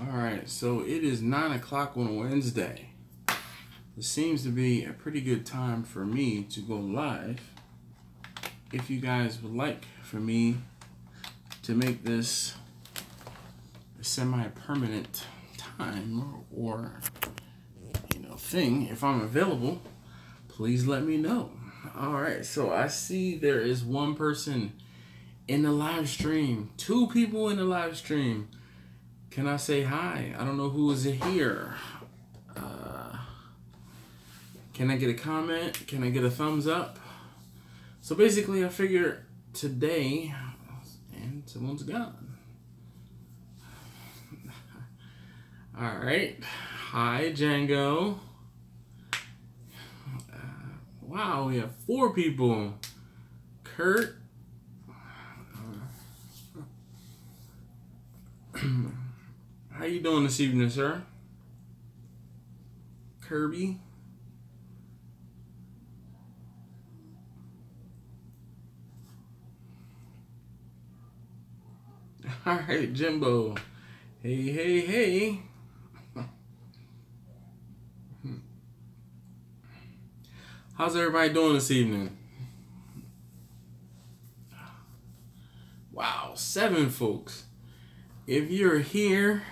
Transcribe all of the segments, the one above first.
Alright, so it is 9 o'clock on Wednesday. This seems to be a pretty good time for me to go live. If you guys would like for me to make this a semi-permanent time or thing, if I'm available, please let me know. Alright, so I see there is one person in the live stream. 2 people in the live stream. Can I say hi? I don't know who is here. Can I get a comment? Can I get a thumbs up? So basically, I figure today, and someone's gone. All right. Hi, Django. Wow, we have 4 people. Kurt. How you doing this evening, sir? Kirby. All right, Jimbo. Hey, hey, hey. How's everybody doing this evening? Wow, 7 folks. If you're here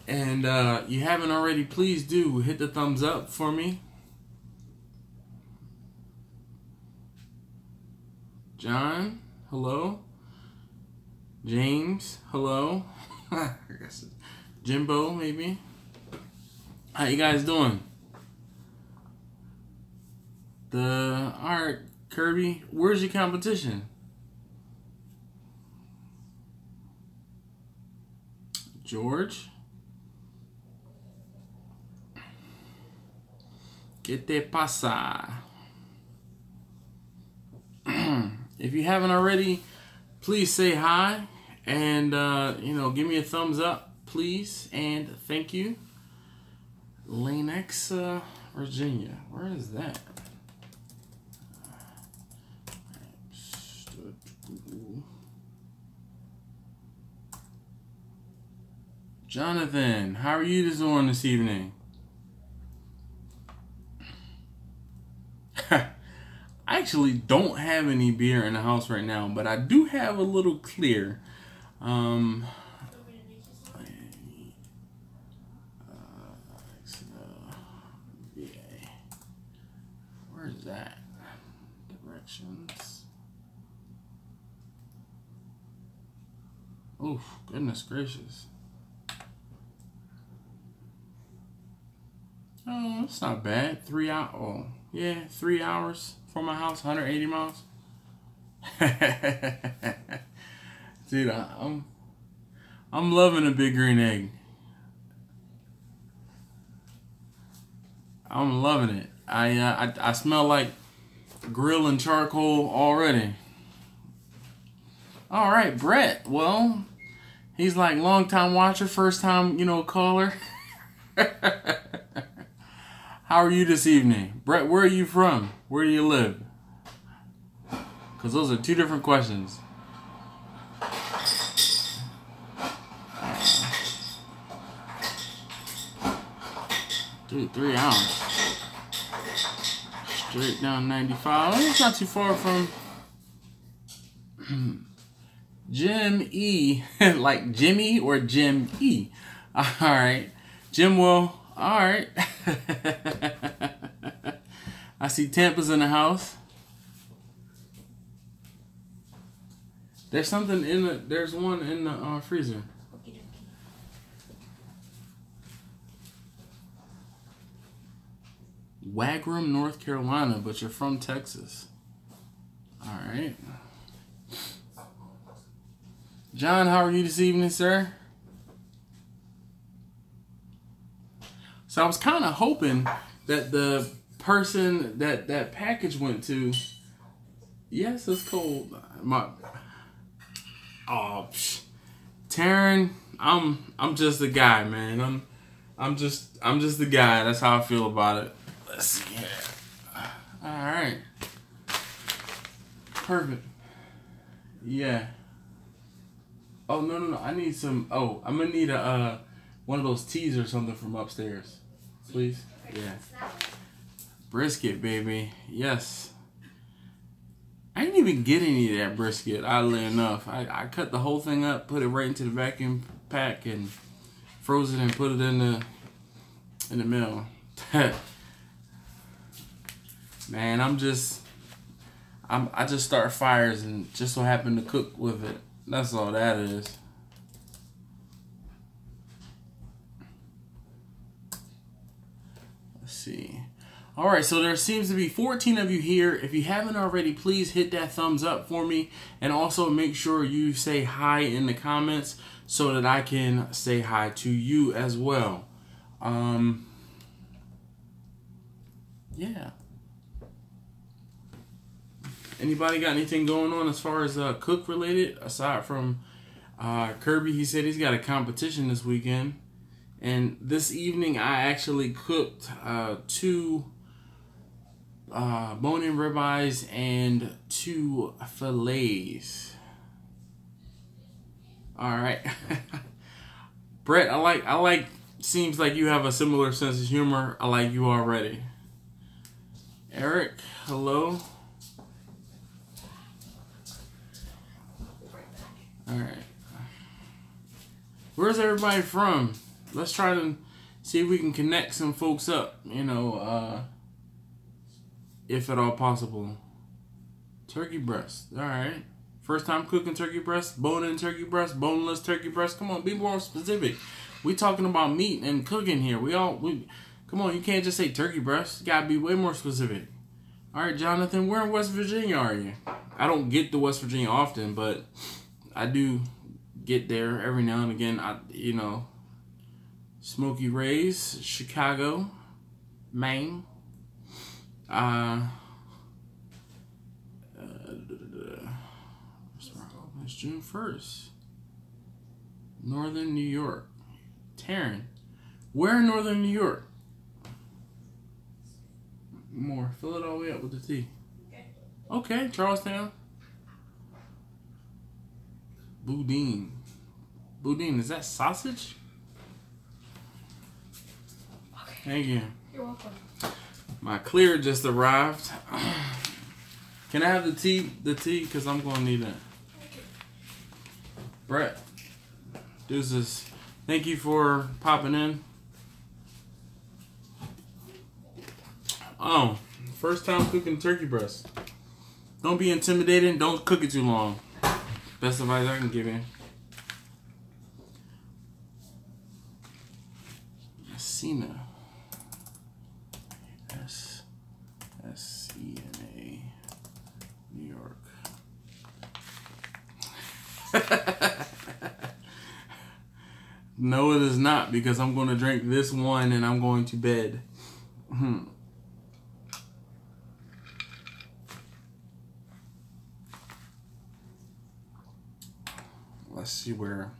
and you haven't already, please do hit the thumbs up for me. John, hello. James, hello. I guess Jimbo, maybe. How you guys doing? Alright, Kirby, where's your competition? George? ¿Qué te pasa? If you haven't already, please say hi and give me a thumbs up, please, and thank you. Lanex, Virginia. Where is that? Jonathan, how are you doing this evening? I actually don't have any beer in the house right now, but I do have a little clear. Where is that? Directions. Oh, goodness gracious. Oh, it's not bad. 3 hours. Oh, yeah, 3 hours from my house, 180 miles. Dude, I'm loving a big green egg. I'm loving it. I smell like grill and charcoal already. All right, Brett. Well, he's like long time watcher, first time caller. How are you this evening? Brett, where are you from? Where do you live? Because those are 2 different questions. Dude, 3 hours. Straight down 95. It's not too far from Jim E. Like Jimmy or Jim E. Alright. Jim Will. Alright. I see Tampa's in the house. There's something there's one in the freezer. Wagram, North Carolina, but you're from Texas. Alright. John, how are you this evening, sir? So I was kind of hoping that the person that package went to, yes, it's cold. Taryn, I'm just a guy, man. I'm just the guy. That's how I feel about it. Let's see here. All right. Perfect. Yeah. Oh, no. I need some. Oh, I'm gonna need a one of those teas or something from upstairs, please. Yeah. Brisket, baby. Yes. I didn't even get any of that brisket, oddly enough. I cut the whole thing up, put it right into the vacuum pack, and froze it and put it in the mill. Man, I just start fires and just so happen to cook with it. That's all that is. Let's see. All right, so there seems to be 14 of you here. If you haven't already, please hit that thumbs up for me. And also make sure you say hi in the comments so that I can say hi to you as well. Yeah. Anybody got anything going on as far as cook related? Aside from Kirby, he said he's got a competition this weekend. And this evening, I actually cooked 2 bone-in ribeyes and 2 fillets. All right, Brett. I like. Seems like you have a similar sense of humor. I like you already. Eric, hello. All right. Where's everybody from? Let's try to see if we can connect some folks up. You know, if at all possible. Turkey breast. All right. First time cooking turkey breast, bone-in turkey breast, boneless turkey breast. Come on, be more specific. We talking about meat and cooking here. Come on, you can't just say turkey breast. You gotta be way more specific. All right, Jonathan, where in West Virginia are you? I don't get to West Virginia often, but I do get there every now and again. You know, Smoky Rays, Chicago, Maine. It's June 1st. Northern New York. Taryn. Where in Northern New York? More. Fill it all the way up with the T. Okay, Charlestown. Boudin. Boudin, is that sausage? Okay. Thank you. You're welcome. My clear just arrived. Can I have the tea? The tea, because I'm going to need that. Brett, deuces. Thank you for popping in. Oh, first time cooking turkey breast. Don't be intimidated. Don't cook it too long. Best advice I can give you. Messina. S-C-N-A. New York. No, it is not, because I'm going to drink this one and I'm going to bed. Let's see where.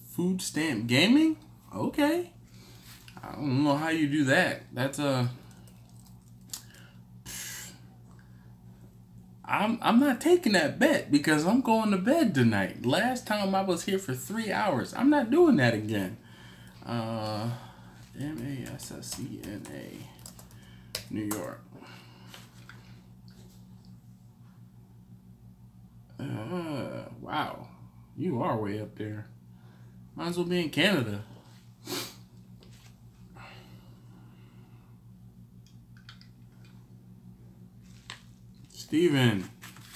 Food stamp gaming? Okay. I don't know how you do that. That's I'm not taking that bet because I'm going to bed tonight. Last time I was here for 3 hours. I'm not doing that again. M-A-S-S-E-N-A, New York. Wow. You are way up there. Might as well be in Canada. Steven,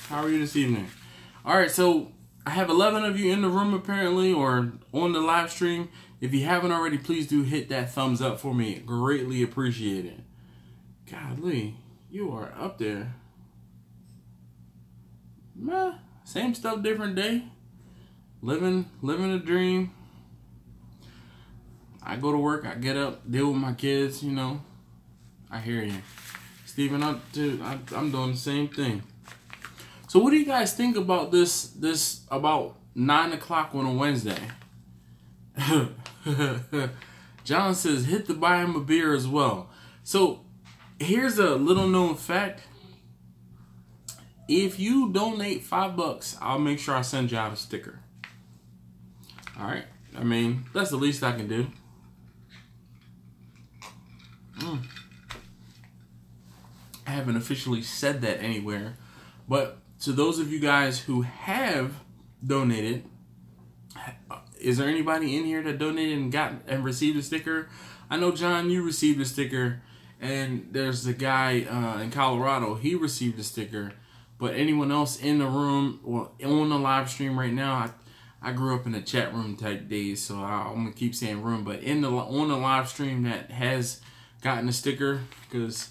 how are you this evening? Alright, so I have 11 of you in the room apparently, or on the live stream. If you haven't already, please do hit that thumbs up for me. Greatly appreciate it. Golly, you are up there. Meh, same stuff, different day. Living a dream. I go to work, I get up, deal with my kids, you know. I hear you. Steven, I'm doing the same thing. So what do you guys think about this about 9 o'clock on a Wednesday? John says, hit to buy him a beer as well. So here's a little known fact. If you donate $5, I'll make sure I send you out a sticker. All right. I mean, that's the least I can do. I haven't officially said that anywhere, but to those of you guys who have donated, is there anybody in here that donated and received a sticker? I know, John, you received a sticker, and there's the guy in Colorado, he received a sticker. But anyone else in the room or on the live stream right now, I grew up in the chat room type days, so I'm gonna keep saying room. But on the live stream that has gotten a sticker, because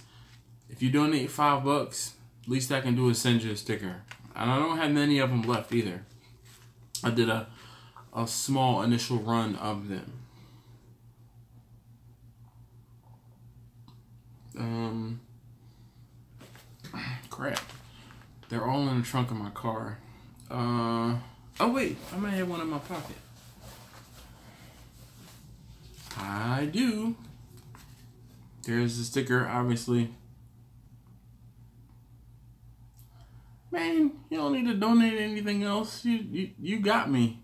if you donate $5, least I can do is send you a sticker. And I don't have many of them left either. I did a small initial run of them. Crap. They're all in the trunk of my car. Oh wait, I might have one in my pocket. I do. There's the sticker, obviously. Man, you don't need to donate anything else. You got me.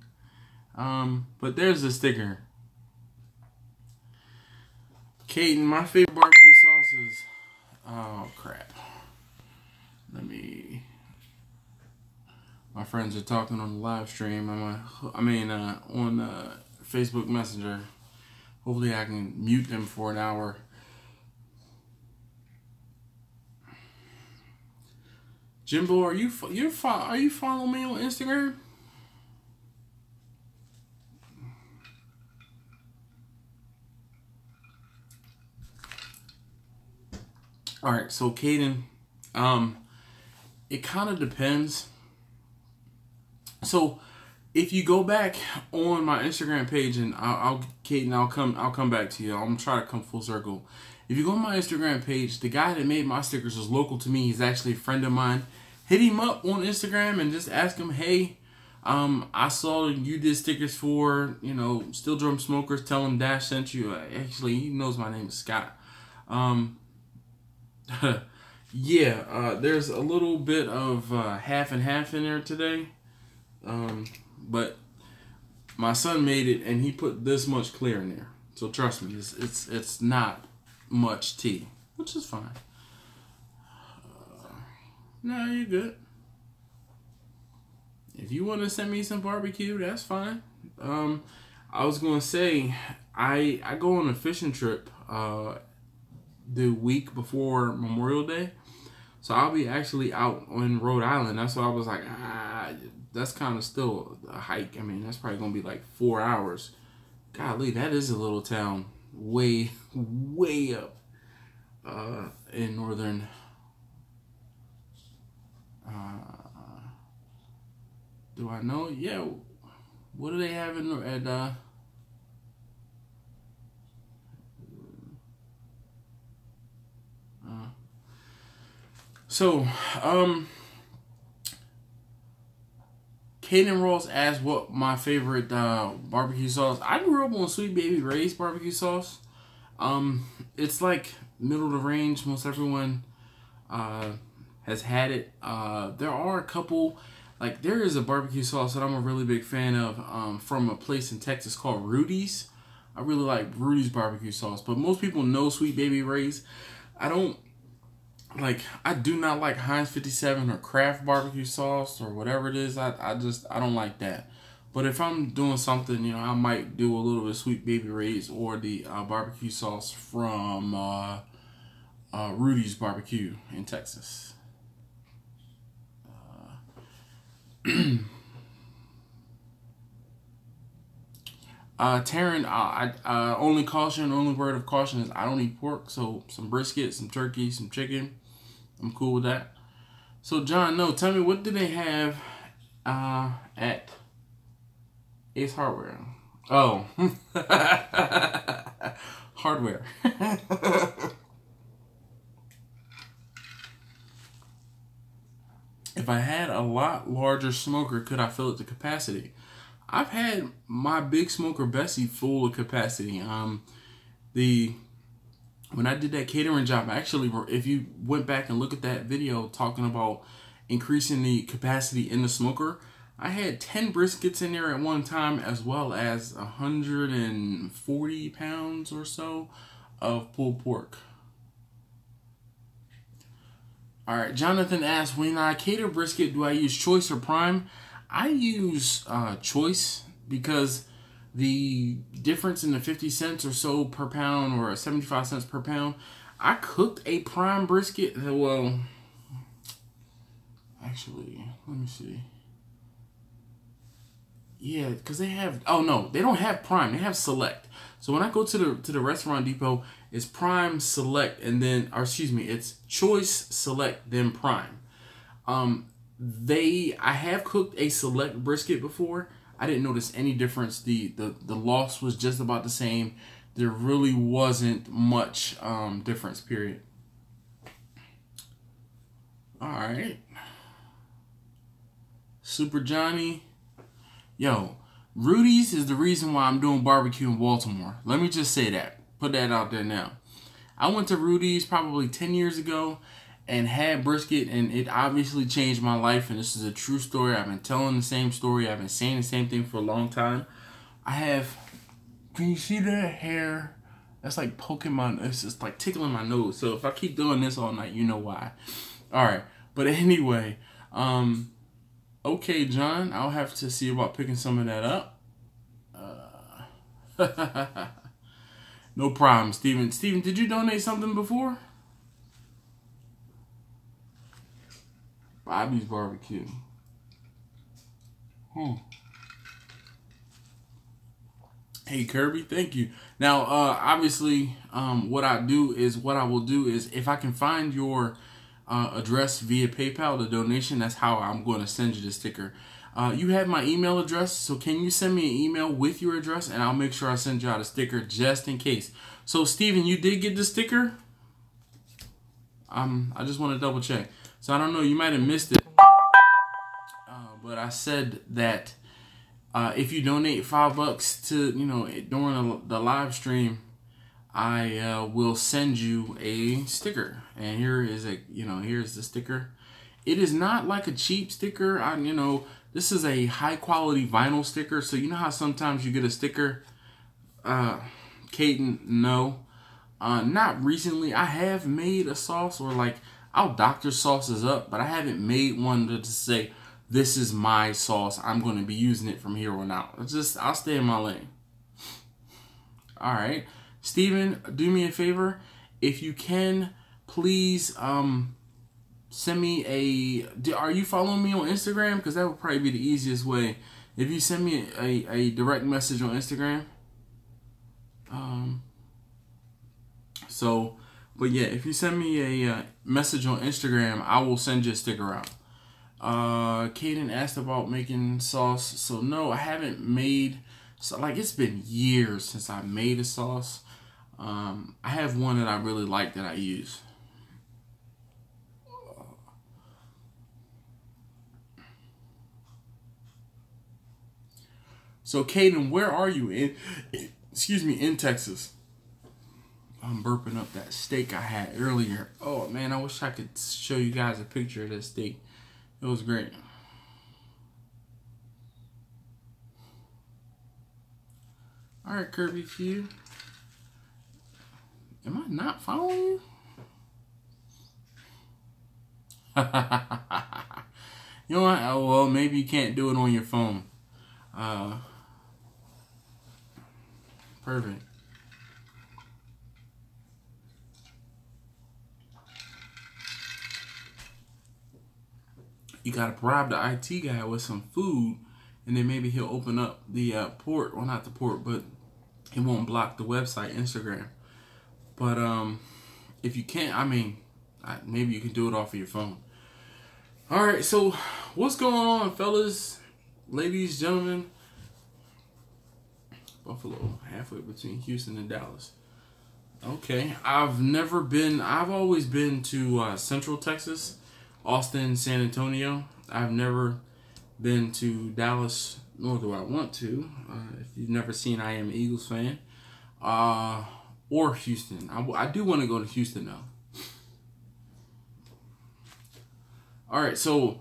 But there's the sticker. Caden, my favorite barbecue sauces. Oh crap. My friends are talking on the live stream. On Facebook Messenger. Hopefully I can mute them for an hour. Jimbo, are you following me on Instagram? All right, so Caden, it kind of depends. So if you go back on my Instagram page, and Caden, I'll come back to you. I'm gonna try to come full circle. If you go on my Instagram page, the guy that made my stickers is local to me. He's actually a friend of mine. Hit him up on Instagram and just ask him, hey, I saw you did stickers for, Steel Drum Smokers. Tell him Dash sent you. Actually, he knows my name is Scott. Yeah, there's a little bit of half and half in there today. But my son made it, and he put this much clear in there. So trust me, it's not much tea, which is fine. No, you're good. If you want to send me some barbecue, that's fine. I was gonna say I go on a fishing trip the week before Memorial Day, so I'll be actually out in Rhode Island. That's why I was like, that's kind of still a hike. I mean, that's probably gonna be like 4 hours. Golly, that is a little town, way up in northern. Do I know? Yeah. What do they have at Caden Rolls asked what my favorite barbecue sauce. I grew up on Sweet Baby Ray's barbecue sauce. It's like middle of the range. Most everyone has had it. There are a couple, like there is a barbecue sauce that I'm a really big fan of from a place in Texas called Rudy's. I really like Rudy's barbecue sauce, but most people know Sweet Baby Ray's. I do not like Heinz 57 or Kraft barbecue sauce or whatever it is. I don't like that. But if I'm doing something, I might do a little bit of Sweet Baby Ray's or the barbecue sauce from Rudy's Barbecue in Texas. Taryn, only word of caution is I don't eat pork, so some brisket, some turkey, some chicken, I'm cool with that. So John, no, tell me, what do they have at Ace Hardware? Oh, hardware. If I had a lot larger smoker, could I fill it to capacity? I've had my big smoker Bessie full of capacity. When I did that catering job, actually, if you went back and look at that video talking about increasing the capacity in the smoker. I had 10 briskets in there at one time, as well as 140 pounds or so of pulled pork. All right, Jonathan asks, when I cater brisket, do I use choice or prime? I use choice because the difference in the 50 cents or so per pound, or 75 cents per pound, I cooked a prime brisket. Well, actually, let me see. Yeah, because they have, oh no, they don't have prime, they have select. So when I go to the restaurant depot, it's prime, select, and then, or excuse me, it's choice, select, then prime. I have cooked a select brisket before. I didn't notice any difference. The loss was just about the same. There really wasn't much difference, period. All right. Super Johnny. Yo, Rudy's is the reason why I'm doing barbecue in Baltimore. Let me just say that. Put that out there now. I went to Rudy's probably 10 years ago and had brisket, and it obviously changed my life, and this is a true story. I've been telling the same story. I've been saying the same thing for a long time. I have, can you see that hair? That's like poking my, it's just like tickling my nose. So if I keep doing this all night, you know why. All right. But anyway, okay, John, I'll have to see about picking some of that up. No problem, Steven. Steven, did you donate something before? Bobby's Barbecue. Hey, Kirby, thank you. Now, obviously, what I will do is, if I can find your address via PayPal, the donation, that's how I'm going to send you the sticker. You have my email address, so can you send me an email with your address, and I'll make sure I send you out a sticker just in case. So, Steven, you did get the sticker? I just want to double check. So, I don't know, you might have missed it, but I said that if you donate $5 to, during the live stream, I will send you a sticker. And here is here's the sticker. It is not like a cheap sticker. This is a high quality vinyl sticker. So you know how sometimes you get a sticker, Caden? No, not recently. I have made a sauce, or like I'll doctor sauces up, but I haven't made one to say, this is my sauce, I'm going to be using it from here on out. I'll stay in my lane. All right. Steven, do me a favor. If you can, please send me are you following me on Instagram? Because that would probably be the easiest way. If you send me a direct message on Instagram. But yeah, if you send me a message on Instagram, I will send you a sticker out. Kaden asked about making sauce. So no, I haven't made, so like it's been years since I made a sauce. I have one that I really like that I use. So Kaden, where are you in Texas? I'm burping up that steak I had earlier. Oh man, I wish I could show you guys a picture of that steak. It was great. All right, Kirby Few. Am I not following you? You know what? Oh, well, maybe you can't do it on your phone. Perfect. You gotta bribe the IT guy with some food, and then maybe he'll open up the port, well, not the port, but it won't block the website, Instagram. But if you can't, maybe you can do it off of your phone. All right, so what's going on, fellas, ladies, gentlemen? Buffalo, halfway between Houston and Dallas. Okay, I've always been to Central Texas, Austin, San Antonio. I've never been to Dallas, nor do I want to. If you've never seen I Am an Eagles fan, or Houston. I do want to go to Houston though. All right, so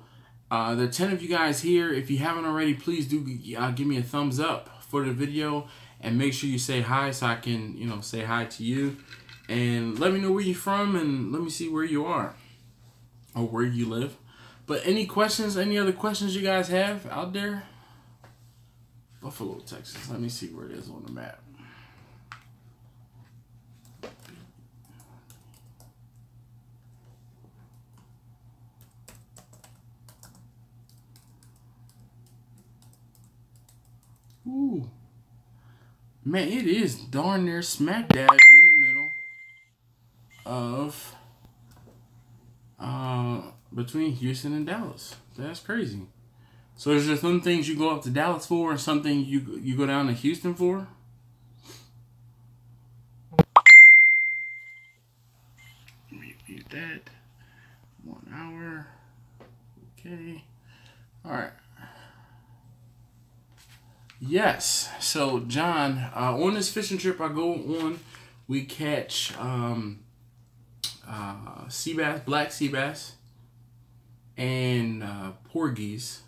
there are 10 of you guys here. If you haven't already, please do give me a thumbs up for the video, and make sure you say hi so I can, you know, say hi to you. And let me know where you're from, and let me see where you are or where you live. But any questions, any other questions you guys have out there? Buffalo, Texas. Let me see where it is on the map. Ooh. Man, it is darn near smack dab in the middle of between Houston and Dallas. That's crazy. So is there some things you go up to Dallas for and something you go down to Houston for? Mute that. 1 hour. Okay. Alright. Yes. So John, on this fishing trip I go on, we catch sea bass, black sea bass, and porgies.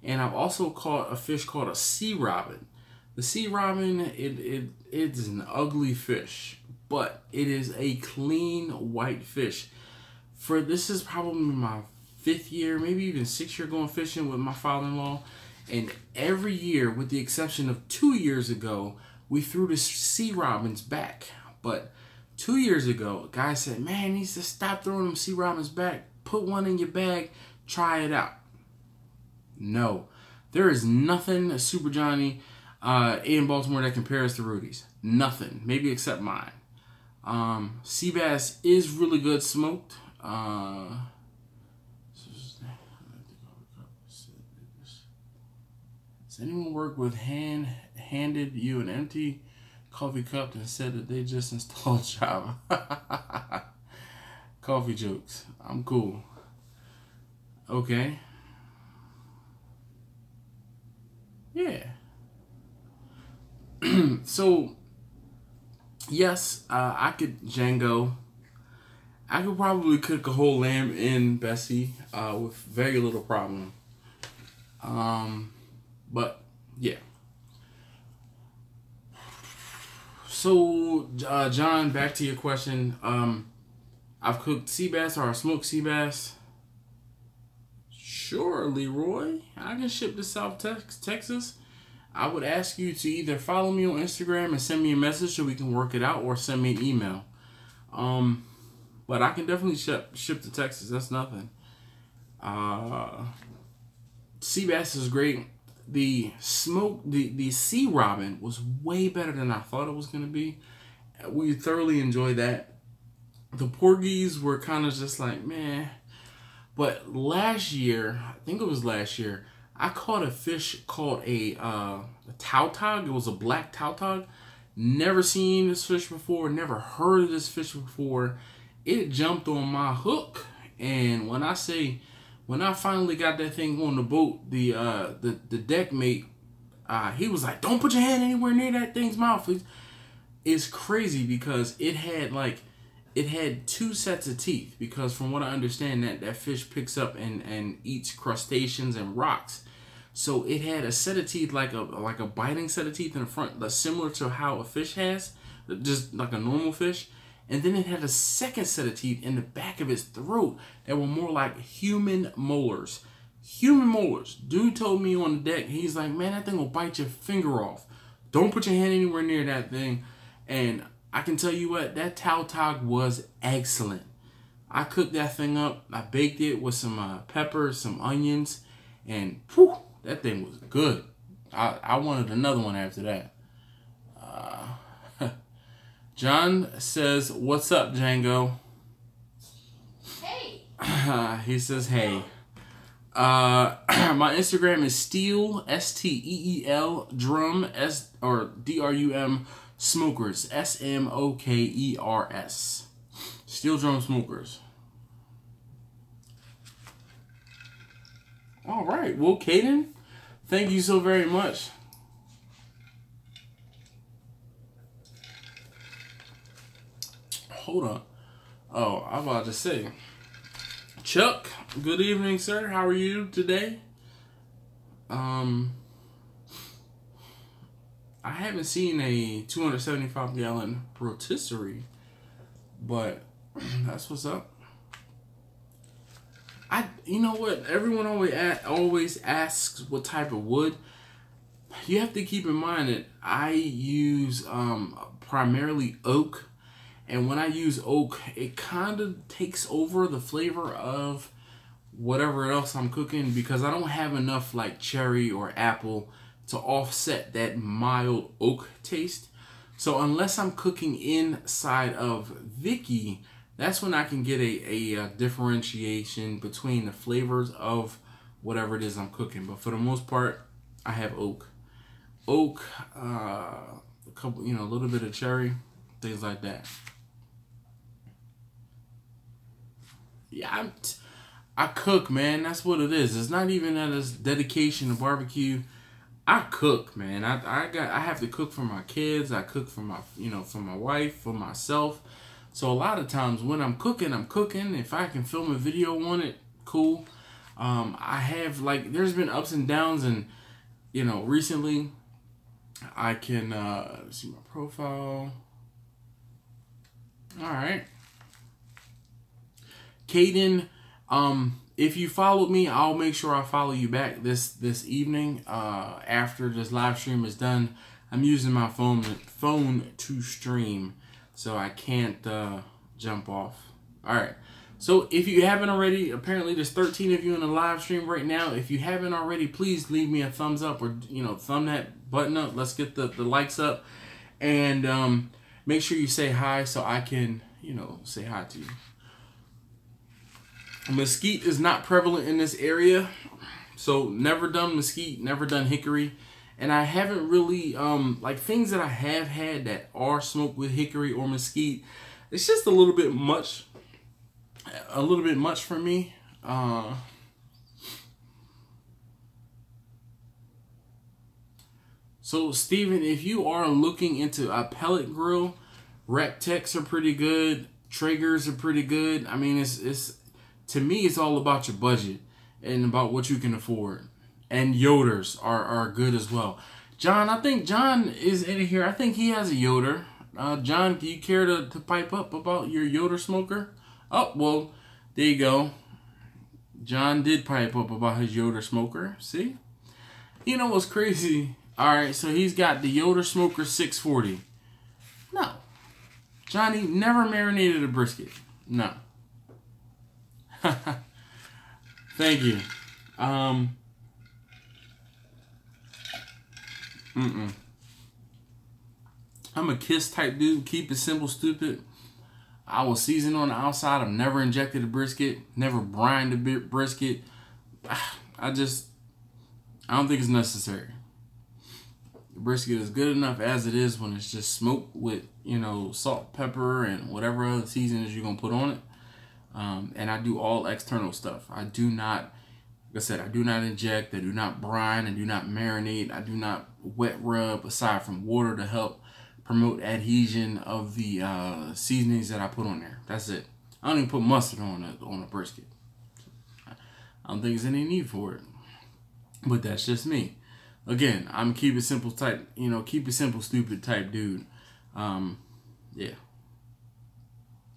And I've also caught a fish called a sea robin. The sea robin, it is an ugly fish, but it is a clean white fish. This is probably my 5th year, maybe even 6th year going fishing with my father-in-law. And every year, with the exception of 2 years ago, we threw the sea robins back. But 2 years ago, a guy said, man, he needs to stop throwing them sea robins back. Put one in your bag, try it out. No, there is nothing Super Johnny in Baltimore that compares to Rudy's. Nothing, maybe except mine. Sea bass is really good smoked. Does anyone work with handed you an empty coffee cup and said that they just installed Java? Coffee jokes. I'm cool. Okay. Yeah. So, yes, I could Django. I could probably cook a whole lamb in Bessie with very little problem. But, yeah. So, John, back to your question. I've cooked sea bass or smoked sea bass. Sure, Leroy. I can ship to South Texas. I would ask you to either follow me on Instagram and send me a message so we can work it out, or send me an email. But I can definitely ship to Texas. That's nothing. Sea bass is great. The sea robin was way better than I thought it was going to be. We thoroughly enjoyed that. The porgies were kind of just like, meh. But last year, I think it was last year, I caught a fish called a tautog. It was a black tautog. Never seen this fish before. Never heard of this fish before. It jumped on my hook. And when I finally got that thing on the boat, the deck mate, he was like, don't put your hand anywhere near that thing's mouth. It's crazy because it had 2 sets of teeth, because from what I understand, that fish picks up and eats crustaceans and rocks. So it had a set of teeth, like a biting set of teeth in the front, that's similar to how a fish has, just like a normal fish. And then it had a second set of teeth in the back of its throat that were more like human molars. Human molars. Dude told me on the deck, he's like, man, that thing will bite your finger off. Don't put your hand anywhere near that thing. And I can tell you what, that tautog was excellent. I cooked that thing up. I baked it with some peppers, some onions, and whew, that thing was good. I wanted another one after that. John says, what's up, Django? Hey. He says, hey. My Instagram is Steel, STEEL, Drum, DRUM, Smokers, SMOKERS. Steel Drum Smokers. All right. Well, Caden, thank you so very much. Hold on. Oh, I'm about to say. Chuck, good evening, sir. How are you today? I haven't seen a 275-gallon rotisserie, but that's what's up. You know what? Everyone always asks what type of wood. You have to keep in mind that I use primarily oak, and when I use oak, it kind of takes over the flavor of whatever else I'm cooking because I don't have enough like cherry or apple to offset that mild oak taste. So unless I'm cooking inside of Vicky, that's when I can get a differentiation between the flavors of whatever it is I'm cooking. But for the most part, I have oak. Oak, a couple, a little bit of cherry, things like that. Yeah, I cook, man. That's what it is. It's not even that it's dedication to barbecue. I cook, man. I have to cook for my kids. I cook for my, for my wife, for myself. So a lot of times when I'm cooking. If I can film a video on it, cool. I have there's been ups and downs, and recently I can see my profile. All right, Caden. If you followed me, I'll make sure I follow you back this evening. After this live stream is done, I'm using my phone to stream, so I can't jump off. All right. So if you haven't already, apparently there's 13 of you in the live stream right now. If you haven't already, please leave me a thumbs up or thumb that button up. Let's get the likes up, and make sure you say hi so I can say hi to you. Mesquite is not prevalent in this area, so never done mesquite, never done hickory, and I haven't really things that I have had that are smoked with hickory or mesquite. It's just a little bit much for me. So Steven, if you are looking into a pellet grill, Rectex are pretty good, Traegers are pretty good. I mean, it's to me, it's all about your budget and about what you can afford. And Yoders are good as well. John, I think John is in here. I think he has a Yoder. John, do you care to pipe up about your Yoder smoker? Oh, well, there you go. John did pipe up about his Yoder smoker. See? You know what's crazy? All right, so he's got the Yoder smoker 640. No. Johnny never marinated a brisket. No. Thank you. I'm a KISS type dude. Keep it simple, stupid. I will season on the outside. I've never injected a brisket. Never brined a brisket. I don't think it's necessary. The brisket is good enough as it is when it's just smoked with, salt, pepper, and whatever other seasonings you're going to put on it. And I do all external stuff. I do not, like I said, I do not inject, I do not brine, I do not marinate, I do not wet rub aside from water to help promote adhesion of the seasonings that I put on there. That's it. I don't even put mustard on a brisket. I don't think there's any need for it. But that's just me. Again, I'm keep it simple type, keep it simple, stupid type dude. Yeah.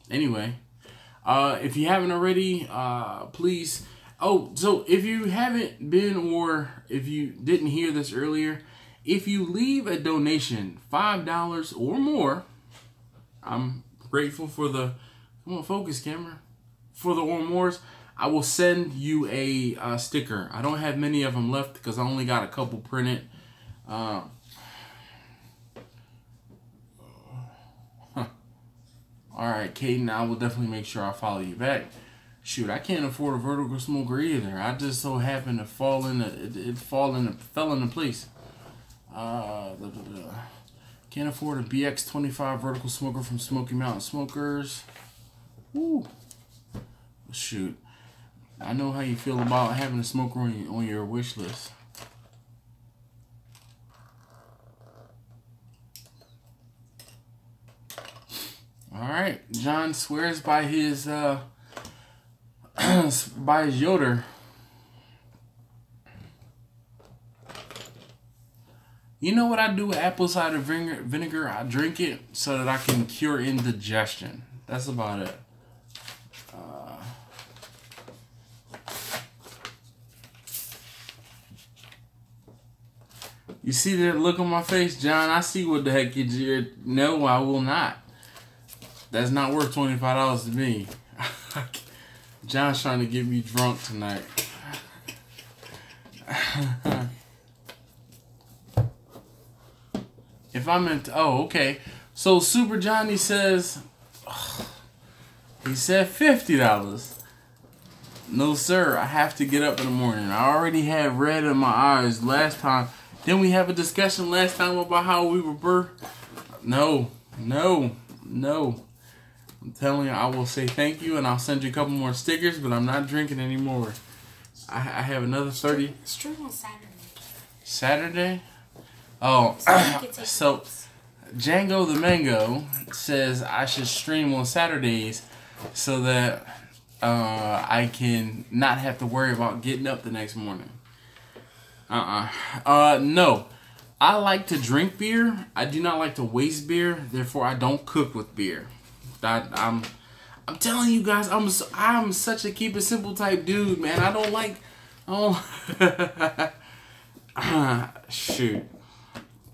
Anyway. If you haven't already, please. Oh, so if you haven't been, or if you didn't hear this earlier, if you leave a donation, $5 or more, I'm grateful for the, come on, focus camera, for the or mores, I will send you a sticker. I don't have many of them left because I only got a couple printed. Alright, Caden, I will definitely make sure I follow you back. Shoot, I can't afford a vertical smoker either. I just so happened to fall fell into place. Can't afford a BX25 vertical smoker from Smoky Mountain Smokers. Woo. Shoot. I know how you feel about having a smoker on your wish list. All right, John swears by his by Yoder. You know what I do with apple cider vinegar? I drink it so that I can cure indigestion. That's about it. You see that look on my face, John? I see what the heck you did. No, I will not. That's not worth $25 to me. John's trying to get me drunk tonight. If I'm in... Oh, okay. So Super Johnny says... he said $50. No, sir. I have to get up in the morning. I already had red in my eyes last time. Didn't we have a discussion last time about how we were birthed? No. I'm telling you, I will say thank you, and I'll send you a couple more stickers, but I'm not drinking anymore. I have another 30. Stream on Saturday. Saturday? Oh, so Django the Mango says I should stream on Saturdays so that I can not have to worry about getting up the next morning. No. I like to drink beer. I do not like to waste beer. Therefore, I don't cook with beer. I'm telling you guys, I'm such a keep it simple type dude, man. I don't like. Shoot.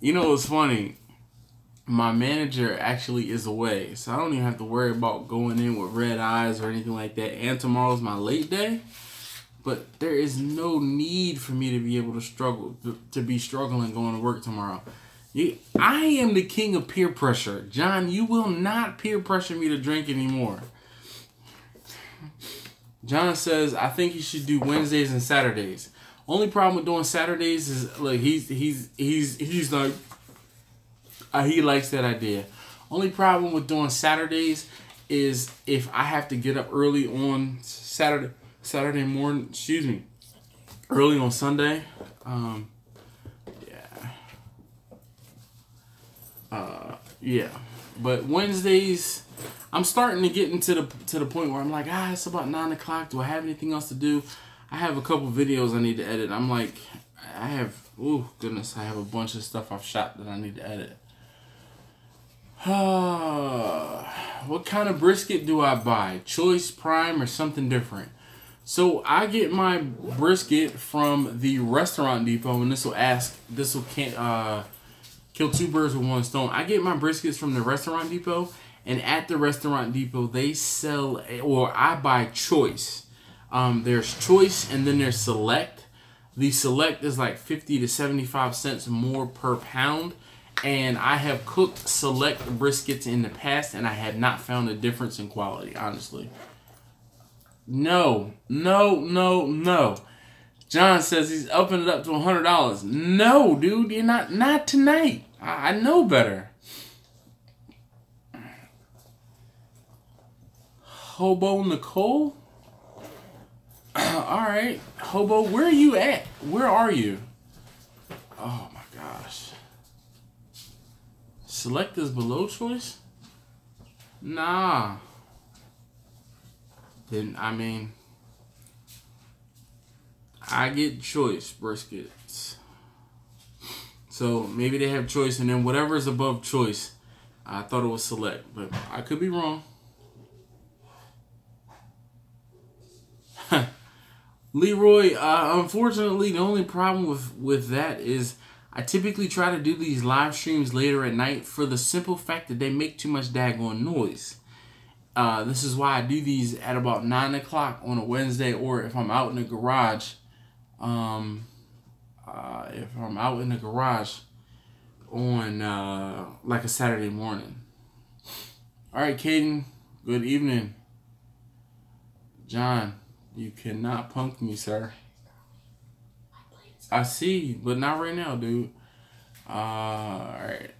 You know what's funny? My manager actually is away, so I don't even have to worry about going in with red eyes or anything like that. And tomorrow's my late day. But there is no need for me to be able to be struggling going to work tomorrow. I am the king of peer pressure. John, you will not peer pressure me to drink anymore. John says, I think you should do Wednesdays and Saturdays. Only problem with doing Saturdays is, like, he's like, he likes that idea. Only problem with doing Saturdays is if I have to get up early on Saturday morning, early on Sunday. Yeah. But Wednesdays, I'm starting to get into the point where I'm like, it's about 9 o'clock. Do I have anything else to do? I have a couple videos I need to edit. I'm like, I have a bunch of stuff I've shot that I need to edit. What kind of brisket do I buy? Choice, Prime, or something different? So I get my brisket from the Restaurant Depot, and this will kill two birds with one stone. I get my briskets from the Restaurant Depot, and at the Restaurant Depot they sell, or I buy Choice. There's Choice, and then there's Select. The Select is like 50 to 75 cents more per pound. And I have cooked Select briskets in the past, and I have not found a difference in quality, honestly. No. John says he's upping it up to $100. No, dude, you're not tonight. I know better. Hobo Nicole? Alright. Hobo, where are you at? Where are you? Oh my gosh. Select is below Choice? Nah. Then, I get Choice briskets. So maybe they have Choice, and then whatever is above Choice, I thought it was Select, but I could be wrong. Leroy, unfortunately, the only problem with that is I typically try to do these live streams later at night for the simple fact that they make too much daggone noise. This is why I do these at about 9 o'clock on a Wednesday, or if I'm out in the garage. On like a Saturday morning. All right, Caden. Good evening. John, you cannot punk me, sir. I see, but not right now, dude. All right.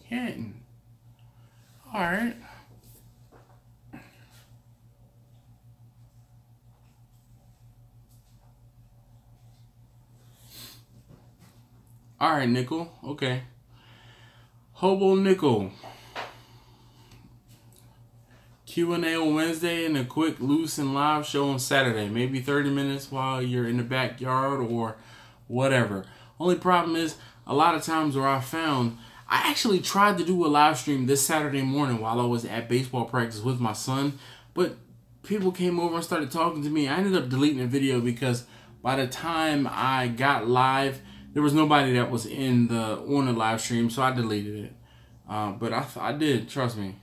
Canton. All right. All right, Nickel. Okay. Hobo Nickel. Q&A on Wednesday and a quick loose and live show on Saturday. Maybe 30 minutes while you're in the backyard or whatever. Only problem is, a lot of times where I found, I actually tried to do a live stream this Saturday morning while I was at baseball practice with my son, but people came over and started talking to me. I ended up deleting the video because by the time I got live, there was nobody that was on the live stream, so I deleted it. But I did, trust me.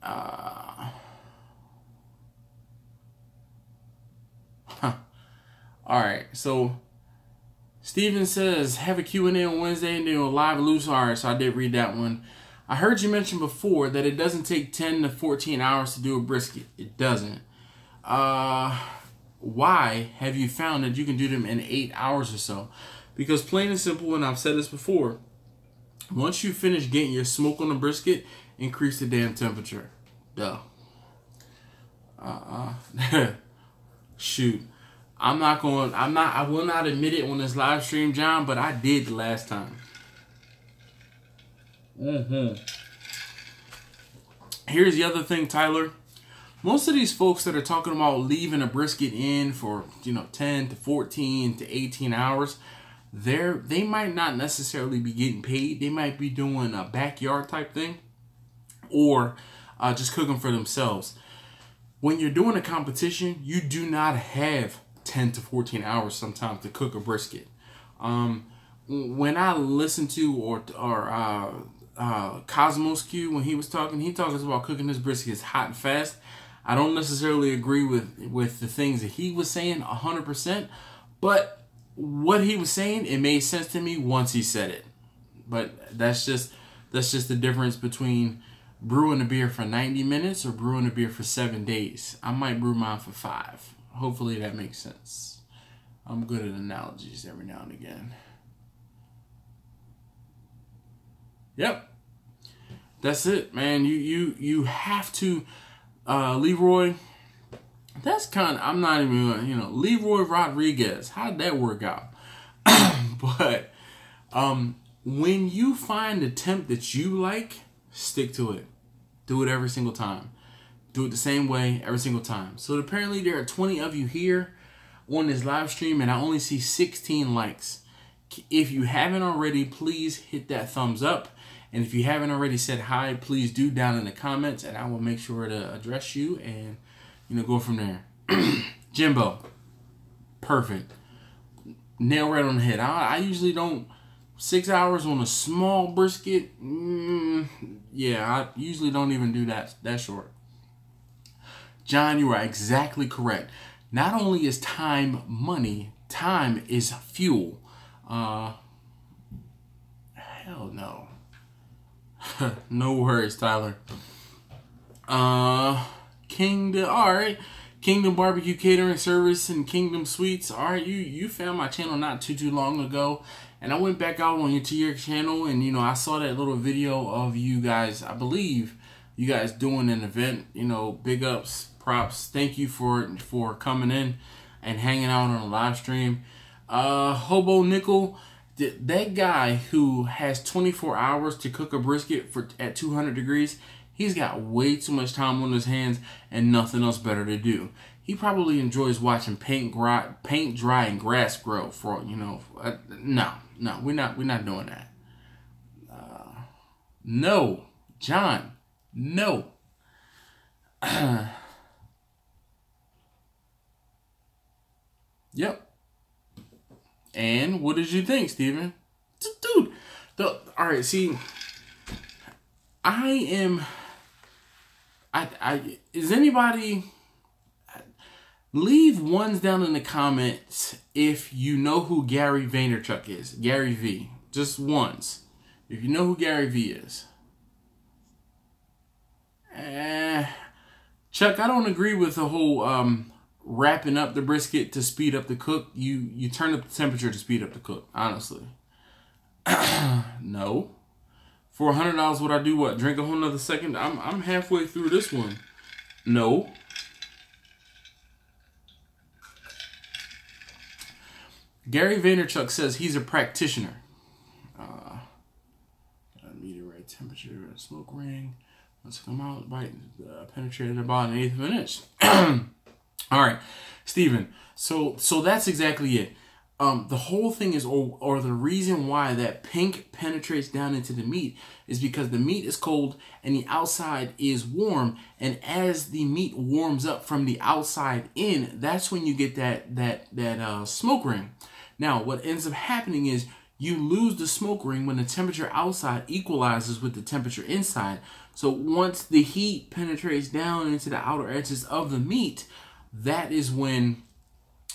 All right, so Steven says, have a Q&A on Wednesday and then a live loose. All right, so I did read that one. I heard you mention before that it doesn't take 10 to 14 hours to do a brisket. It doesn't. Why have you found that you can do them in 8 hours or so? Because plain and simple, and I've said this before, once you finish getting your smoke on the brisket, increase the damn temperature. Duh. Shoot. I will not admit it on this live stream, John, but I did the last time. Here's the other thing, Tyler. Most of these folks that are talking about leaving a brisket in for, 10 to 14 to 18 hours, they might not necessarily be getting paid. They might be doing a backyard type thing or just cooking for themselves. When you're doing a competition, you do not have 10 to 14 hours sometimes to cook a brisket. When I listen to Cosmos Q, when he talks about cooking this brisket hot and fast. I don't necessarily agree with the things that he was saying 100%, but what he was saying, it made sense to me once he said it. But that's just the difference between brewing a beer for 90 minutes or brewing a beer for 7 days. I might brew mine for 5. Hopefully that makes sense. I'm good at analogies every now and again. Yep. That's it, man. You have to, Leroy. That's I'm not even, Leroy Rodriguez. How'd that work out? But when you find a temp that you like, stick to it. Do it every single time. Do it the same way every single time. So apparently there are 20 of you here on this live stream, and I only see 16 likes. If you haven't already, please hit that thumbs up. And if you haven't already said hi, please do down in the comments, and I will make sure to address you and, go from there. Jimbo. Perfect. Nail right on the head. I usually don't, 6 hours on a small brisket, yeah, I usually don't even do that short. John, you are exactly correct. Not only is time money, time is fuel. Hell no. No worries, Tyler. Kingdom, all right. Kingdom Barbecue Catering Service and Kingdom Sweets. All right, you found my channel not too long ago, and I went back out to your channel, and I saw that little video of you guys. I believe you guys doing an event. Big ups, props. Thank you for coming in and hanging out on a live stream. Hobo Nickel. That guy who has 24 hours to cook a brisket at 200 degrees, he's got way too much time on his hands and nothing else better to do. He probably enjoys watching paint dry and grass grow. No, we're not doing that. No, John, no. Yep. And what did you think, Steven? Dude, all right, see, is anybody, leave ones down in the comments if you know who Gary Vaynerchuk is. Gary V. Just ones. If you know who Gary V is. Chuck, I don't agree with the whole, wrapping up the brisket to speed up the cook. You turn up the temperature to speed up the cook, honestly. No. For $100, would I do what? Drink a whole nother second? I'm halfway through this one. No. Gary Vaynerchuk says he's a practitioner. Medium red temperature, smoke ring. Let's come out, bite, penetrated about 1/8 of an inch. All right, Steven. So that's exactly it. The whole thing is, or the reason why that pink penetrates down into the meat is because the meat is cold and the outside is warm. And as the meat warms up from the outside in, that's when you get that smoke ring. Now, what ends up happening is you lose the smoke ring when the temperature outside equalizes with the temperature inside. So once the heat penetrates down into the outer edges of the meat, that is when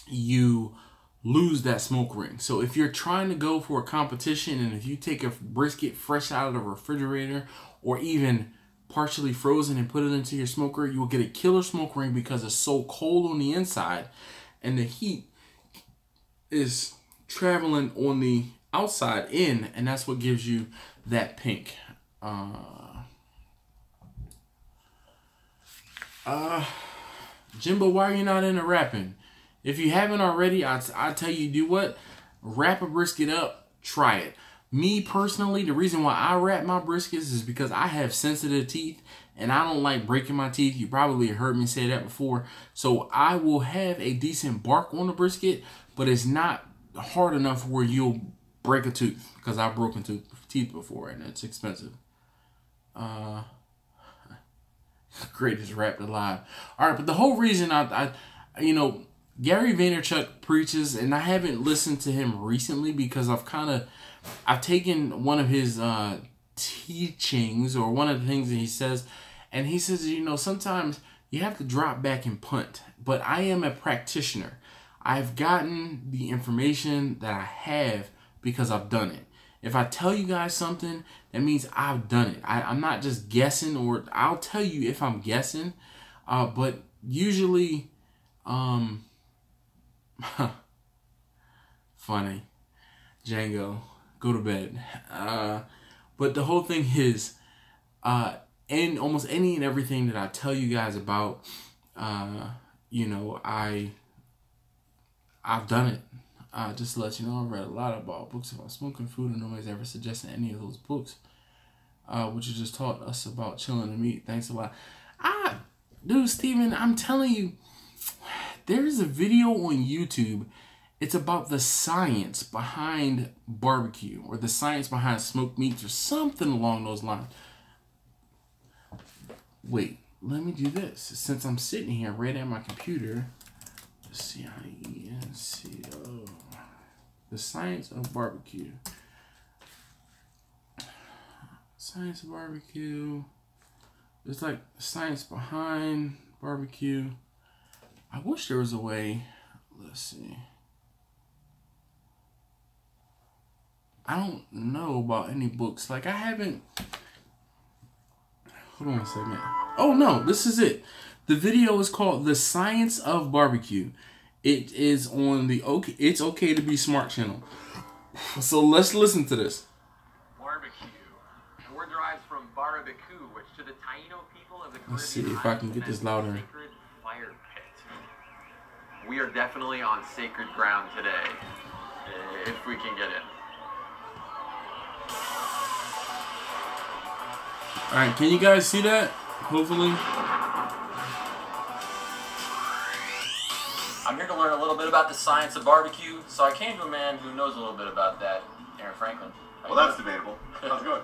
you lose that smoke ring. So if you're trying to go for a competition, and if you take a brisket fresh out of the refrigerator or even partially frozen and put it into your smoker, you will get a killer smoke ring because it's so cold on the inside and the heat is traveling on the outside in, and that's what gives you that pink. Jimbo, why are you not into wrapping? If you haven't already, I tell you, do what? Wrap a brisket up, try it. Me personally, the reason why I wrap my briskets is because I have sensitive teeth and I don't like breaking my teeth. You probably heard me say that before. So I will have a decent bark on the brisket, but it's not hard enough where you'll break a tooth, because I've broken teeth before and it's expensive. Greatest wrapped alive. All right, but the whole reason Gary Vaynerchuk preaches, and I haven't listened to him recently because I've taken one of his teachings, or one of the things that he says, and he says, sometimes you have to drop back and punt. But I am a practitioner. I've gotten the information that I have because I've done it. If I tell you guys something, that means I've done it. I'm not just guessing, or I'll tell you if I'm guessing, but usually, funny, Django, go to bed. But the whole thing is, in almost any and everything that I tell you guys about, I've done it. Just to let you know, I've read a lot about books about smoking food, and nobody's ever suggested any of those books, which you just taught us about chilling the meat. Thanks a lot. Dude, Steven, I'm telling you, there's a video on YouTube. It's about the science behind barbecue, or the science behind smoked meats, or something along those lines. Wait, let me do this. Since I'm sitting here right at my computer, CIENCO. The science of barbecue. Science of barbecue. It's like science behind barbecue. I wish there was a way. Let's see. I don't know about any books. Like, I haven't. Hold on a second. Oh no, this is it. The video is called The Science of Barbecue. It is on the It's Okay to Be Smart channel. So let's listen to this. Barbecue. The word derives from BBQ, which to the Taino people of the Caribbean, let's see if I can get this louder. Sacred fire pit. We are definitely on sacred ground today, if we can get in. All right, can you guys see that? Hopefully. I'm here to learn a little bit about the science of barbecue, so I came to a man who knows a little bit about that, Aaron Franklin. Well, that's debatable. How's it going?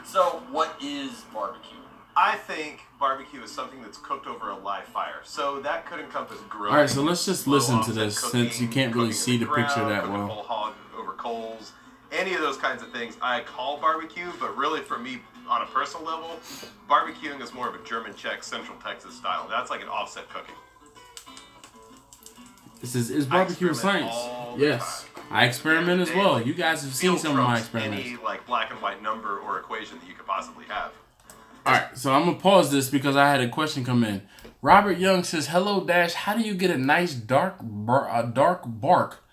So, what is barbecue? I think barbecue is something that's cooked over a live fire. So that could encompass grilling. All right, so let's just listen to this, since you can't really see the picture that well. Whole hog over coals, any of those kinds of things I call barbecue, but really for me, on a personal level, barbecuing is more of a German Czech Central Texas style. That's like an offset cooking. This is barbecue a science? Yes. I experiment as well. You guys have seen some of my experiments. Any like black and white number or equation that you could possibly have. Alright, so I'm going to pause this because I had a question come in. Robert Young says, hello, Dash. How do you get a nice dark bark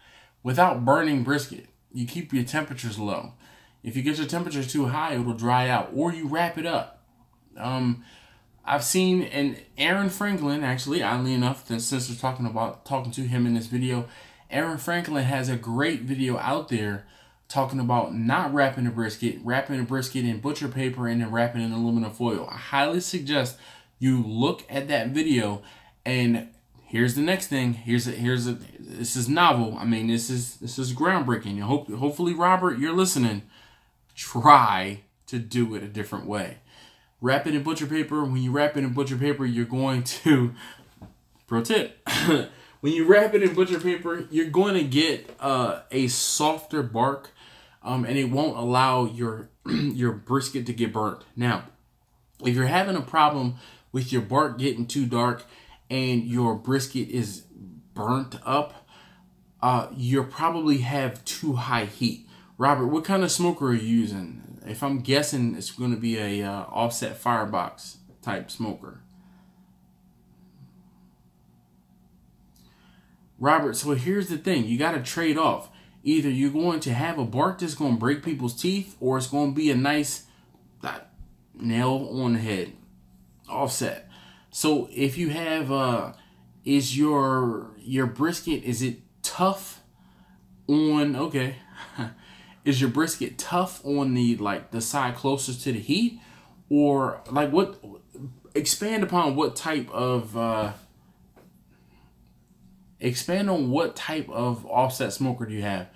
without burning brisket? You keep your temperatures low. If you get your temperatures too high, it will dry out. Or you wrap it up. I've seen, and Aaron Franklin, actually, oddly enough, since we're talking to him in this video, Aaron Franklin has a great video out there talking about not wrapping the brisket in butcher paper and then wrapping it in aluminum foil. I highly suggest you look at that video. And here's the next thing. This is novel. I mean, this is groundbreaking. Hopefully, Robert, you're listening. Try to do it a different way. Wrap it in butcher paper. When you wrap it in butcher paper, you're going to, pro tip, when you wrap it in butcher paper, you're going to get a softer bark, and it won't allow your brisket to get burnt. Now, if you're having a problem with your bark getting too dark and your brisket is burnt up, you probably have too high heat. Robert, what kind of smoker are you using? If I'm guessing, it's going to be a offset firebox type smoker. Robert, so here's the thing. You got to trade off. Either you're going to have a bark that's going to break people's teeth, or it's going to be a nice nail on the head offset. So if you have, is your brisket, is it tough on, okay. Is your brisket tough on the side closest to the heat? Or like what, expand upon what type of, expand on what type of offset smoker do you have?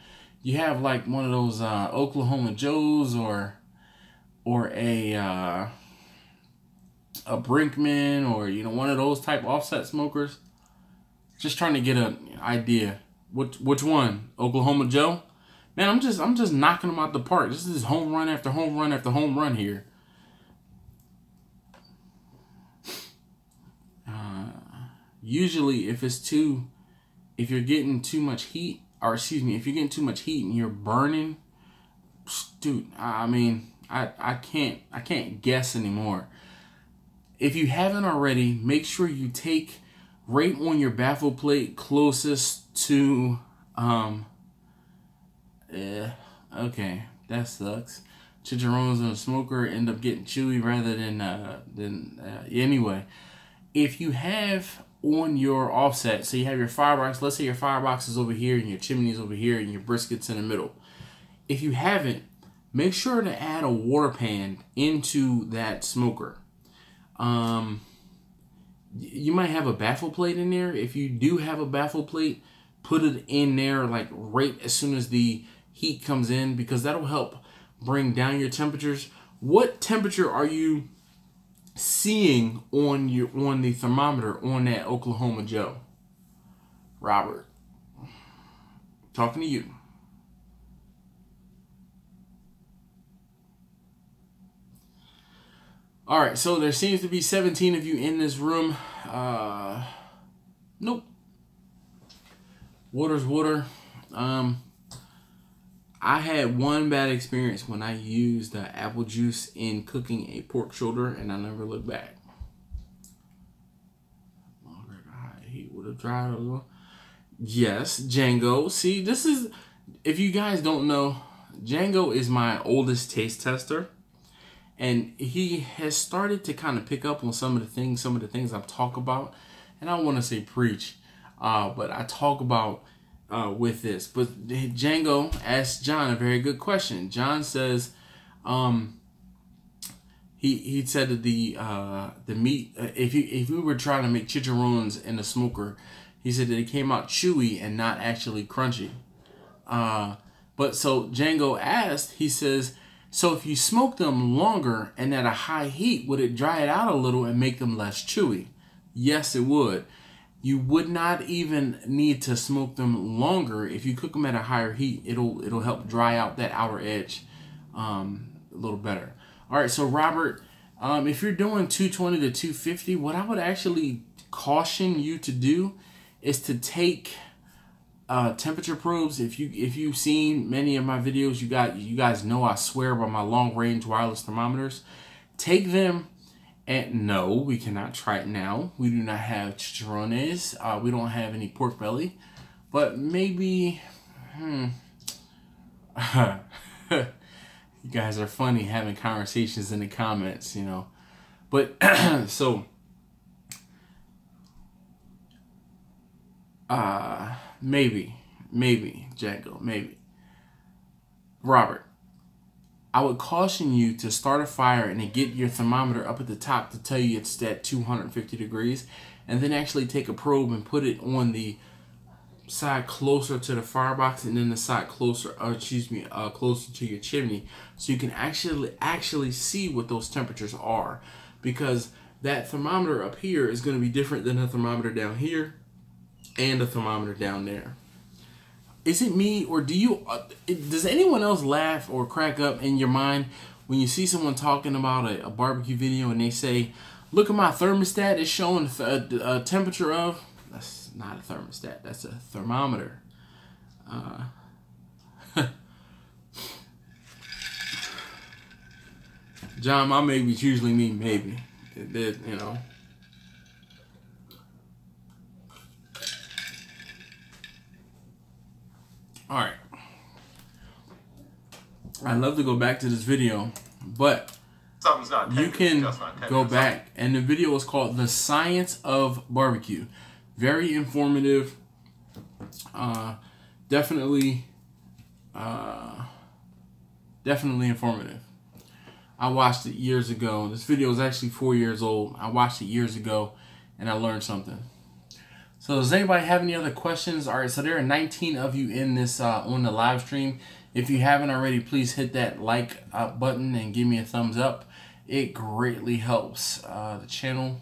You have like one of those Oklahoma Joes or a Brinkman, or one of those type offset smokers. Just trying to get an idea. Which one? Oklahoma Joe? Man, I'm just knocking them out the park. This is home run after home run after home run here. Usually, if you're getting too much heat, or excuse me, if you're getting too much heat and you're burning, dude, I mean, I can't guess anymore. If you haven't already, make sure you take right on your baffle plate closest to, okay, that sucks. Chicharrones on a smoker end up getting chewy rather than anyway. If you have on your offset, so you have your firebox, let's say your firebox is over here and your chimney is over here and your brisket's in the middle. If you haven't, make sure to add a water pan into that smoker. You might have a baffle plate in there. If you do have a baffle plate, put it in there like right as soon as the heat comes in, because that'll help bring down your temperatures. What temperature are you seeing on the thermometer on that Oklahoma Joe? Robert, talking to you. All right, so there seems to be 17 of you in this room. Nope. Water's water. I had one bad experience when I used apple juice in cooking a pork shoulder, and I never looked back. Longer high heat would have dried a little. Yes, Django. See, this is, if you guys don't know, Django is my oldest taste tester, and he has started to kind of pick up on some of the things I talk about, and I don't want to say preach, but I talk about with this. But Django asked John a very good question. John says, he said that the meat, if we were trying to make chicharrones in a smoker, he said that it came out chewy and not actually crunchy. But so Django asked, he says, so if you smoke them longer and at a high heat, would it dry it out a little and make them less chewy? Yes, it would. You would not even need to smoke them longer. If you cook them at a higher heat, it'll help dry out that outer edge a little better. All right, so Robert, if you're doing 220 to 250, what I would actually caution you to do is to take temperature probes. If you've seen many of my videos, you guys know I swear by my long range wireless thermometers. Take them. And no, we cannot try it now. We do not have chicharrones. We don't have any pork belly. But maybe, you guys are funny having conversations in the comments, But, so, maybe. Maybe, Django, maybe. Robert, I would caution you to start a fire and to get your thermometer up at the top to tell you it's at 250 degrees, and then actually take a probe and put it on the side closer to the firebox and then the side closer, closer to your chimney, so you can actually see what those temperatures are, because that thermometer up here is going to be different than the thermometer down here and the thermometer down there. Is it me, or does anyone else laugh or crack up in your mind when you see someone talking about a barbecue video and they say, look at my thermostat, it's showing a temperature of... That's not a thermostat, that's a thermometer. John, my maybes usually mean maybe. It did, you know. Alright. I'd love to go back to this video, but Something's not you can not go back, and the video is called The Science of Barbecue. Very informative. Definitely informative. I watched it years ago. This video is actually 4 years old. I watched it years ago, and I learned something. So does anybody have any other questions? All right, so there are 19 of you in this on the live stream. If you haven't already, please hit that like button and give me a thumbs up. It greatly helps the channel.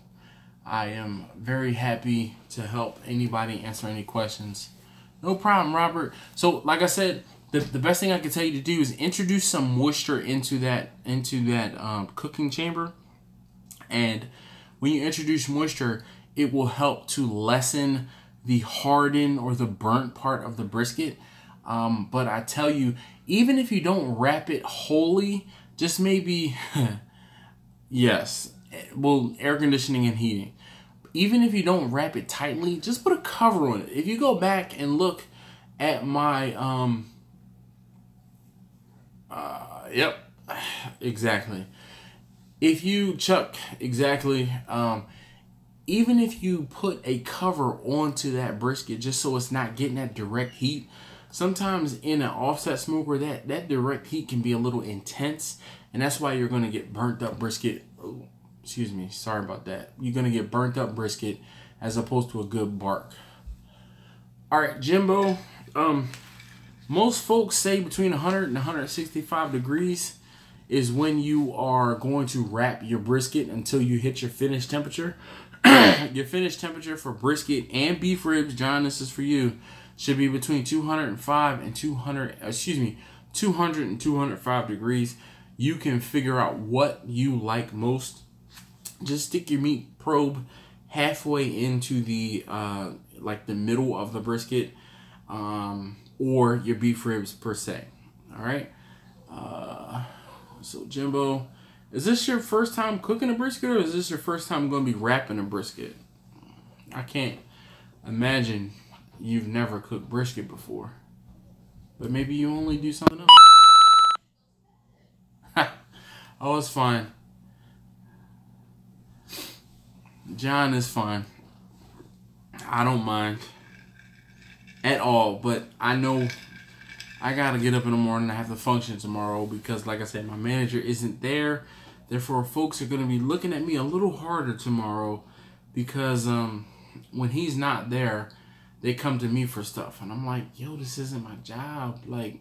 I am very happy to help anybody answer any questions. No problem, Robert. So like I said, the best thing I can tell you to do is introduce some moisture into that cooking chamber. And when you introduce moisture, it will help to lessen the hardened or the burnt part of the brisket. But I tell you, even if you don't wrap it wholly, just maybe, yes, well, air conditioning and heating. Even if you don't wrap it tightly, just put a cover on it. If you go back and look at my, yep, exactly. If you, Chuck, exactly, even if you put a cover onto that brisket just so it's not getting that direct heat, sometimes in an offset smoker, that direct heat can be a little intense, and that's why you're going to get burnt up brisket. Oh, excuse me, sorry about that. You're going to get burnt up brisket as opposed to a good bark. All right, Jimbo, most folks say between 100 and 165 degrees is when you are going to wrap your brisket until you hit your finished temperature. Your finished temperature for brisket and beef ribs, John, this is for you, should be between 205 and 200 and 205 degrees. You can figure out what you like most. Just stick your meat probe halfway into the like the middle of the brisket, or your beef ribs per se. All right. So Jimbo, is this your first time cooking a brisket, or is this your first time going to be wrapping a brisket? I can't imagine you've never cooked brisket before. But maybe you only do something else. Oh, it's fine. John is fine. I don't mind at all, but I know I gotta get up in the morning. I have to function tomorrow because, like I said, my manager isn't there. Therefore, folks are gonna be looking at me a little harder tomorrow because when he's not there, they come to me for stuff, and I'm like, yo, this isn't my job. Like,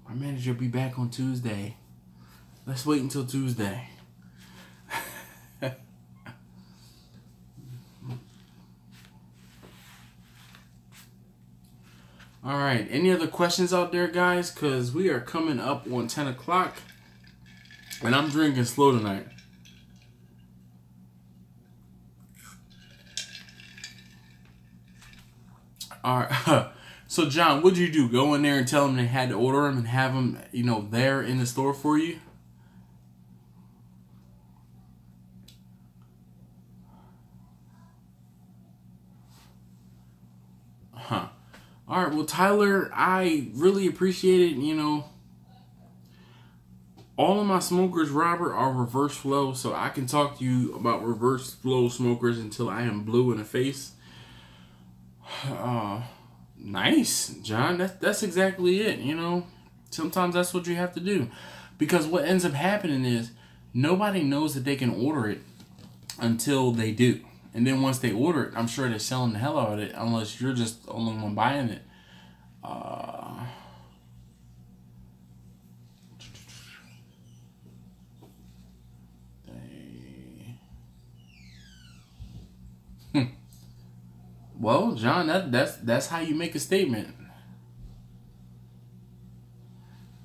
my manager will be back on Tuesday. Let's wait until Tuesday. All right, any other questions out there, guys? Because we are coming up on 10 o'clock, and I'm drinking slow tonight. All right. So, John, what'd you do? Go in there and tell them they had to order them and have them, you know, there in the store for you? Huh. All right. Well, Tyler, I really appreciate it. You know, all of my smokers, Robert, are reverse flow, so I can talk to you about reverse flow smokers until I am blue in the face. Nice, John. That's exactly it. You know, sometimes that's what you have to do, because what ends up happening is nobody knows that they can order it until they do, and then once they order it, I'm sure they're selling the hell out of it. Unless you're just the only one buying it. Well, John, that's how you make a statement.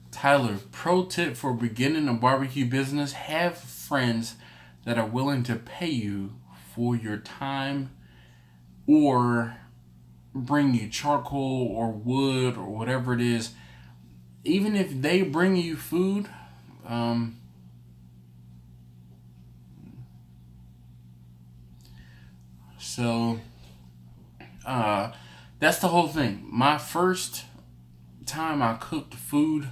Tyler, pro tip for beginning a barbecue business: have friends that are willing to pay you for your time, or bring you charcoal or wood or whatever it is. Even if they bring you food, so that's the whole thing. My first time I cooked food,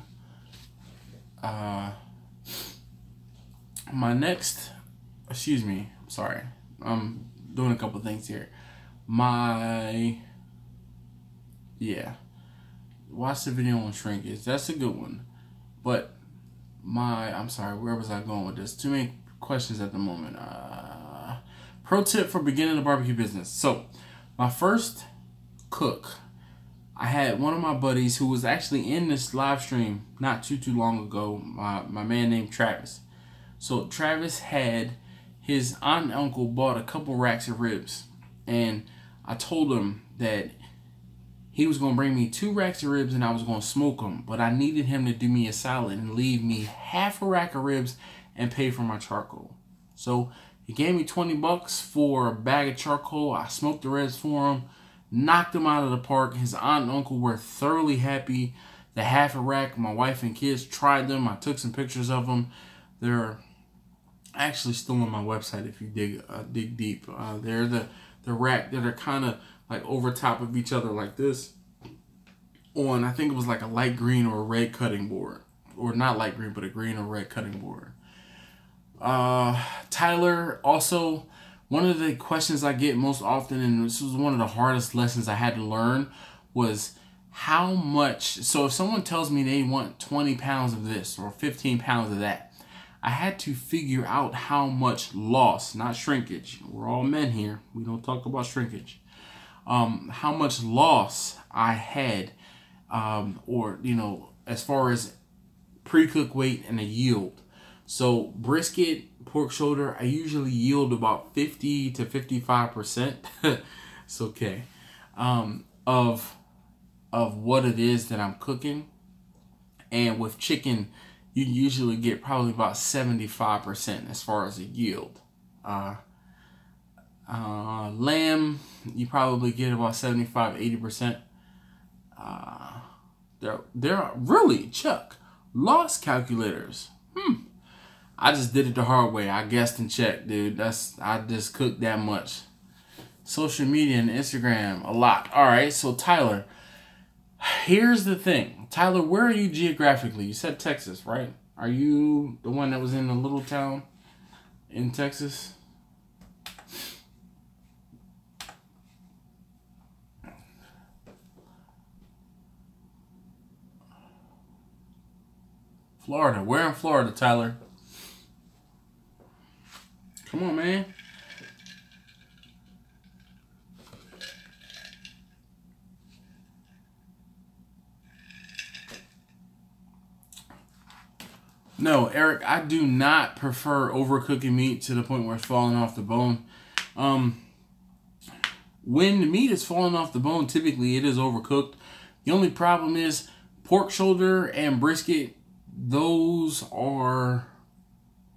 sorry, I'm doing a couple things here. Watch the video on shrinkage. That's a good one. But I'm sorry, where was I going with this? Too many questions at the moment. Pro tip for beginning a barbecue business. So, my first cook, I had one of my buddies who was actually in this live stream not too long ago, my man named Travis. So Travis had his aunt and uncle bought a couple racks of ribs, and I told him that he was going to bring me 2 racks of ribs and I was going to smoke them, but I needed him to do me a solid and leave me half a rack of ribs and pay for my charcoal. So he gave me $20 for a bag of charcoal. I smoked the ribs for him, knocked them out of the park. His aunt and uncle were thoroughly happy. The half a rack, my wife and kids tried them. I took some pictures of them. They're actually still on my website if you dig deep. They're the rack that are kind of like over top of each other like this. On, I think it was like a light green or a red cutting board. Or not light green, but a green or red cutting board. Tyler, also, one of the questions I get most often, and this was one of the hardest lessons I had to learn, was how much. So if someone tells me they want 20 pounds of this or 15 pounds of that, I had to figure out how much loss, not shrinkage. We're all men here. We don't talk about shrinkage. How much loss I had, or, you know, as far as pre-cook weight and a yield. So brisket, pork shoulder, I usually yield about 50 to 55%. It's okay. Of what it is that I'm cooking. And with chicken, you usually get probably about 75% as far as a yield. Lamb, you probably get about 75-80%. There are really, Chuck, loss calculators. I just did it the hard way. I guessed and checked, dude. I just cooked that much. Social media and Instagram, a lot. All right, so Tyler, here's the thing. Tyler, where are you geographically? You said Texas, right? Are you the one that was in the little town in Texas? Florida. Where in Florida, Tyler? Come on, man. No, Eric, I do not prefer overcooking meat to the point where it's falling off the bone. When the meat is falling off the bone, typically it is overcooked. The only problem is pork shoulder and brisket, those are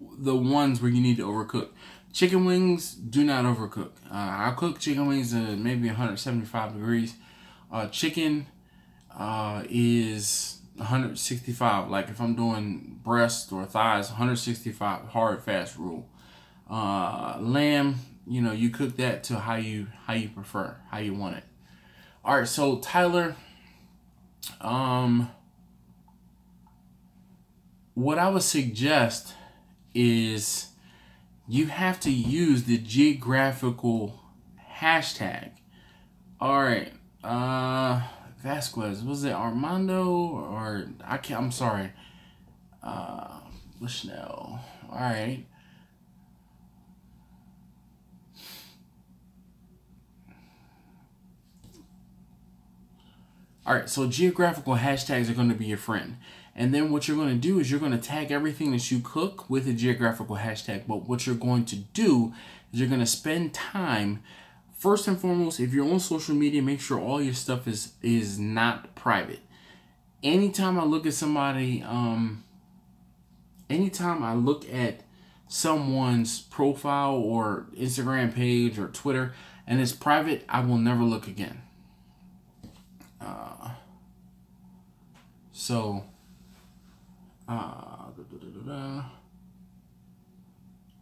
the ones where you need to overcook. Chicken wings, do not overcook. I cook chicken wings at maybe 175 degrees. Chicken is 165. Like if I'm doing breast or thighs, 165 hard fast rule. Lamb, you know, you cook that to how you prefer, how you want it. All right, so Tyler, what I would suggest is you have to use the geographical hashtag. All right, Vasquez. Was it Armando or I can't? I'm sorry. Bushnell. All right. All right, so geographical hashtags are going to be your friend. And then what you're going to do is you're going to tag everything that you cook with a geographical hashtag. But what you're going to do is you're going to spend time, first and foremost, if you're on social media, make sure all your stuff is not private. Anytime I look at somebody, anytime I look at someone's profile or Instagram page or Twitter and it's private, I will never look again.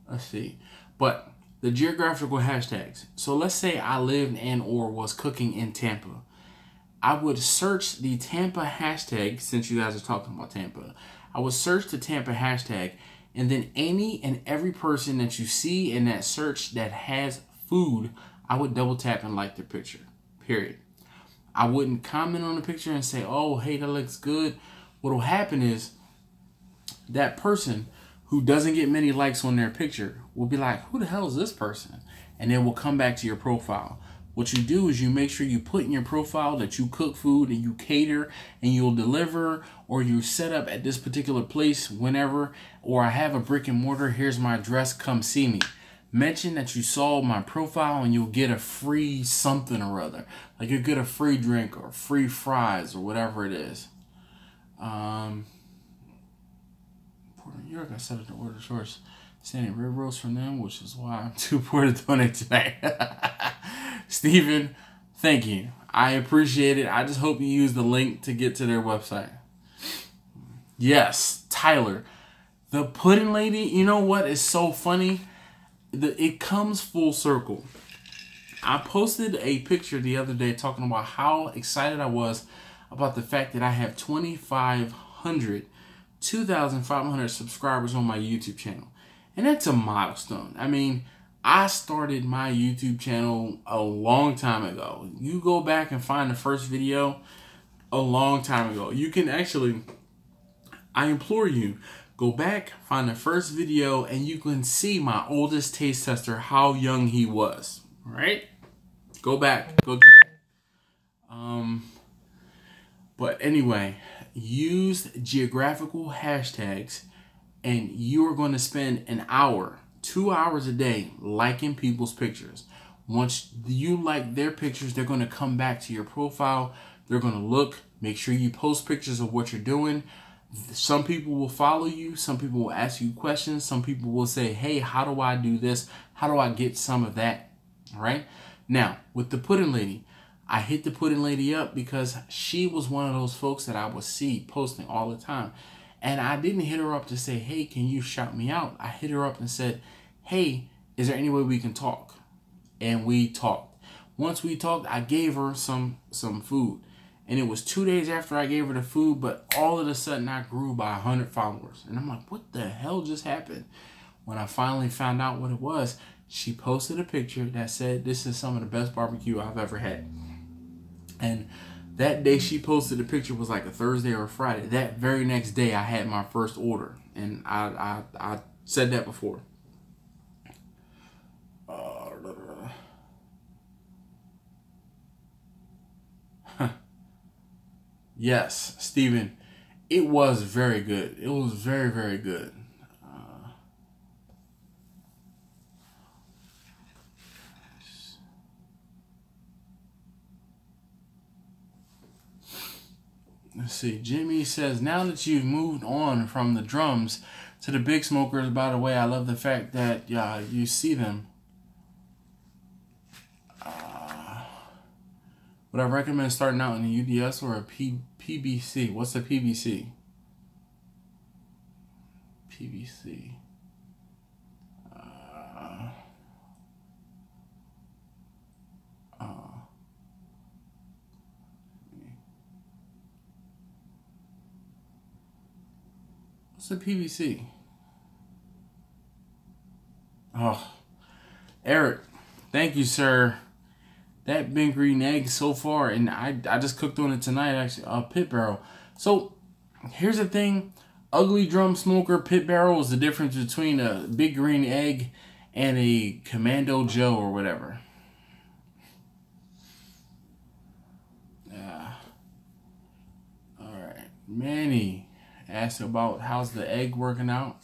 Let's see. But the geographical hashtags. So let's say I lived and or was cooking in Tampa. I would search the Tampa hashtag, since you guys are talking about Tampa. I would search the Tampa hashtag, and then any and every person that you see in that search that has food, I would double tap and like their picture. Period. I wouldn't comment on the picture and say, oh, hey, that looks good. What will happen is that person who doesn't get many likes on their picture will be like, who the hell is this person? And then will come back to your profile. What you do is you make sure you put in your profile that you cook food and you cater and you'll deliver, or you set up at this particular place whenever, or I have a brick and mortar, here's my address, come see me. Mention that you saw my profile and you'll get a free something or other. Like you'll get a free drink or free fries or whatever it is. Port New York, I set up the order source. Sending rib roast from them, which is why I'm too poor to donate today. Steven, thank you. I appreciate it. I just hope you use the link to get to their website. Yes, Tyler. The pudding lady, you know what is so funny? It comes full circle. I posted a picture the other day talking about how excited I was about the fact that I have 2,500 subscribers on my YouTube channel. And that's a milestone. I mean, I started my YouTube channel a long time ago. You go back and find the first video a long time ago. You can actually, I implore you, go back, find the first video, and you can see my oldest taste tester, how young he was. Right? Go back, go do that. But anyway, use geographical hashtags, and you are going to spend an hour, 2 hours a day liking people's pictures. Once you like their pictures, they're going to come back to your profile. They're going to look, make sure you post pictures of what you're doing. Some people will follow you. Some people will ask you questions. Some people will say, hey, how do I do this? How do I get some of that? All right. Now, with the pudding lady, I hit the pudding lady up because she was one of those folks that I would see posting all the time. And I didn't hit her up to say, hey, can you shout me out? I hit her up and said, hey, is there any way we can talk? And we talked. Once we talked, I gave her some food. And it was 2 days after I gave her the food, but all of a sudden I grew by 100 followers. And I'm like, what the hell just happened? When I finally found out what it was, she posted a picture that said, this is some of the best barbecue I've ever had. And that day she posted the picture was like a Thursday or a Friday. That very next day I had my first order. And I said that before. Yes, Steven, it was very good. It was very, very good. Let's see. Jimmy says, now that you've moved on from the drums to the big smokers, by the way, I love the fact that you see them. Would I recommend starting out in a UDS or a PBC? What's a PBC? PBC. What's a PBC? Oh, Eric, thank you, sir. that Big Green Egg so far, and I just cooked on it tonight, actually, pit barrel. So here's the thing. Ugly drum smoker pit barrel is the difference between a Big Green Egg and a Commando Joe or whatever. Alright. Manny asked about how's the egg working out.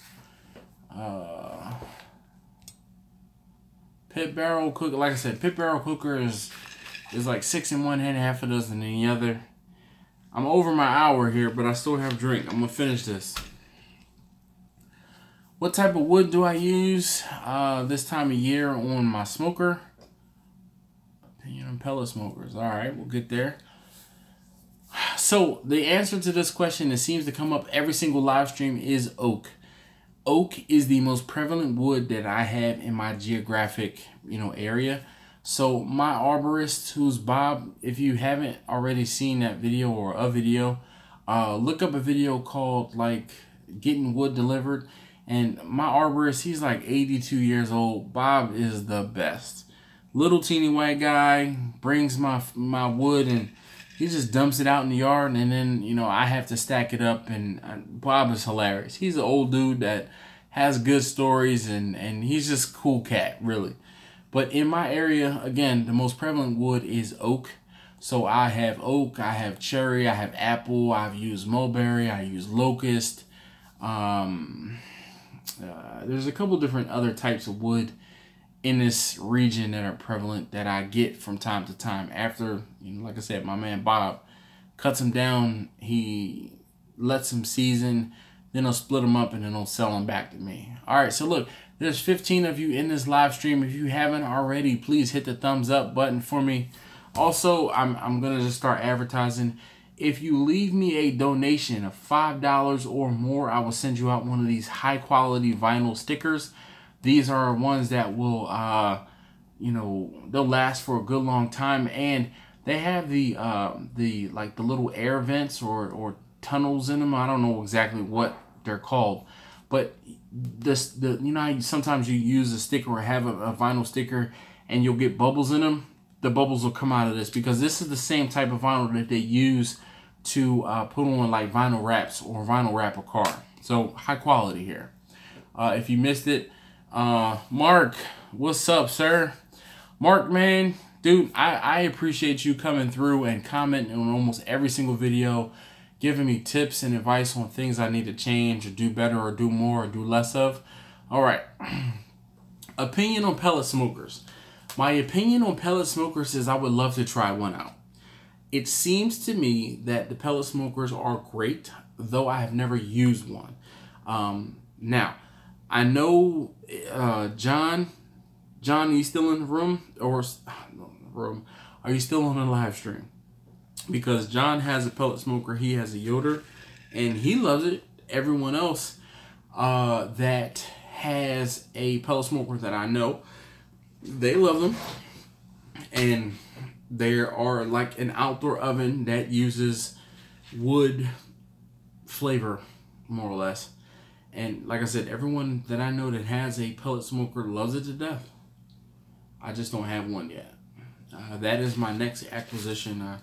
Pit barrel cooker, like I said, pit barrel cooker is like 6 in one hand, half a dozen in the other. I'm over my hour here, but I still have a drink. I'm gonna finish this. What type of wood do I use this time of year on my smoker? Opinion on pellet smokers. All right, we'll get there. So the answer to this question that seems to come up every single live stream is oak. Oak is the most prevalent wood that I have in my geographic, area. So my arborist, who's Bob, if you haven't already seen that video or a video, look up a video called like Getting Wood Delivered. And my arborist, he's like 82 years old. Bob is the best. Little teeny white guy, brings my wood and he just dumps it out in the yard, and then, I have to stack it up, and Bob is hilarious. He's an old dude that has good stories, and he's just a cool cat, really. But in my area, again, the most prevalent wood is oak. So I have oak, I have cherry, I have apple, I've used mulberry, I use locust. There's a couple different other types of wood in this region that are prevalent that I get from time to time. After, like I said, my man Bob cuts them down, he lets them season, then he'll split them up and then he'll sell them back to me. All right, so look, there's 15 of you in this live stream. If you haven't already, please hit the thumbs up button for me. Also, I'm gonna just start advertising. If you leave me a donation of $5 or more, I will send you out one of these high quality vinyl stickers. These are ones that will, they'll last for a good long time, and they have the little air vents or tunnels in them. I don't know exactly what they're called, but sometimes you use a sticker or have a vinyl sticker, and you'll get bubbles in them. The bubbles will come out of this because this is the same type of vinyl that they use to put on like vinyl wraps or vinyl wrap a car. So high quality here. If you missed it. Mark, what's up, sir? Mark, man, dude, I appreciate you coming through and commenting on almost every single video, giving me tips and advice on things I need to change or do better or do more or do less of. All right. Opinion on pellet smokers. My opinion on pellet smokers is I would love to try one out. It seems to me that the pellet smokers are great, though I have never used one. Now, I know John, are you still in the room? Are you still on the live stream? Because John has a pellet smoker, he has a Yoder, and he loves it. Everyone else that has a pellet smoker that I know, they love them. And they are like an outdoor oven that uses wood flavor, more or less. And like I said, everyone that I know that has a pellet smoker loves it to death. I just don't have one yet. That is my next acquisition. I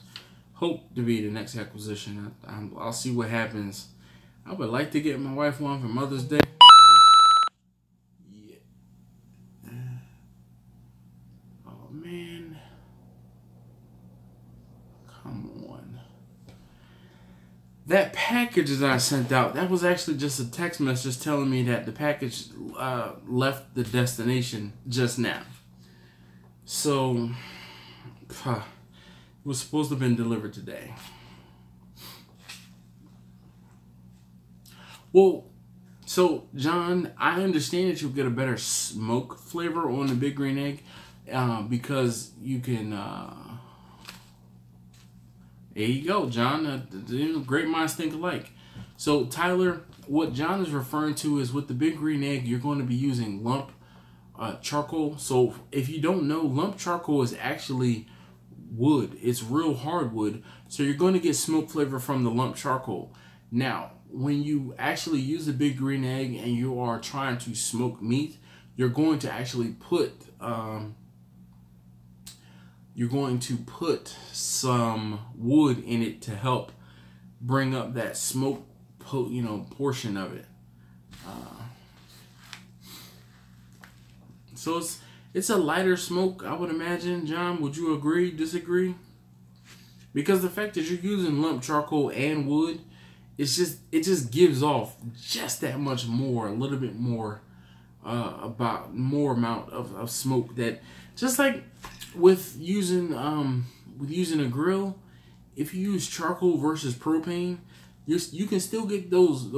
hope to be the next acquisition. I'll see what happens. I would like to get my wife one for Mother's Day. Yeah. Oh, man. Come on. That package that I sent out, that was actually just a text message telling me that the package left the destination just now. So, it was supposed to have been delivered today. Well, so, John, I understand that you'll get a better smoke flavor on the Big Green Egg because you can... there you go, John. Great minds think alike. So, Tyler, what John is referring to is with the Big Green Egg, you're going to be using lump charcoal. So, if you don't know, lump charcoal is actually wood. It's real hardwood. So, you're going to get smoke flavor from the lump charcoal. Now, when you actually use the Big Green Egg and you are trying to smoke meat, you're going to actually put you're going to put some wood in it to help bring up that smoke, portion of it. So it's a lighter smoke, I would imagine. John, would you agree, disagree? Because the fact that you're using lump charcoal and wood, it just gives off just that much more, a little bit more, about more amount of smoke. That just like with using a grill, if you use charcoal versus propane, you can still get those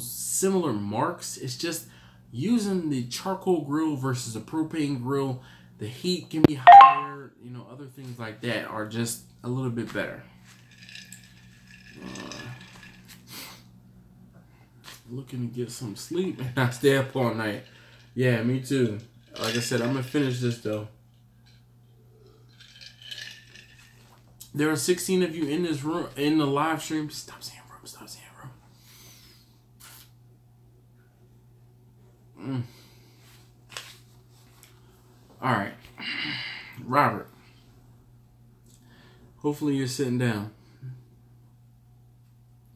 similar marks. It's just using the charcoal grill versus a propane grill, the heat can be higher, other things like that are just a little bit better. Looking to get some sleep and I stay up all night. Yeah, me too. Like I said, I'm gonna finish this though. There are 16 of you in this room, in the live stream. Stop saying room. Stop saying room. All right, Robert. Hopefully you're sitting down.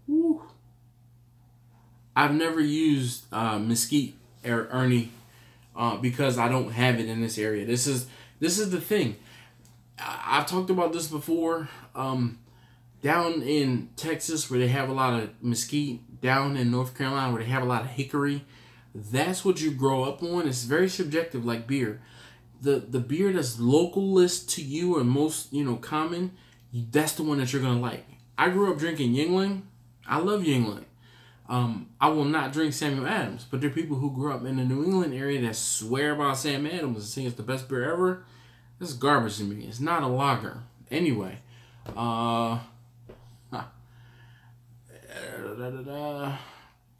Woo. I've never used mesquite or Ernie because I don't have it in this area. This is the thing. I've talked about this before. Down in Texas where they have a lot of mesquite, down in North Carolina where they have a lot of hickory, that's what you grow up on. It's very subjective, like beer. The beer that's localist to you or most common, that's the one that you're gonna like. I grew up drinking Yuengling. I love Yuengling. I will not drink Samuel Adams, but there are people who grew up in the New England area that swear about Sam Adams and say it's the best beer ever. This is garbage to me. It's not a lager. Anyway,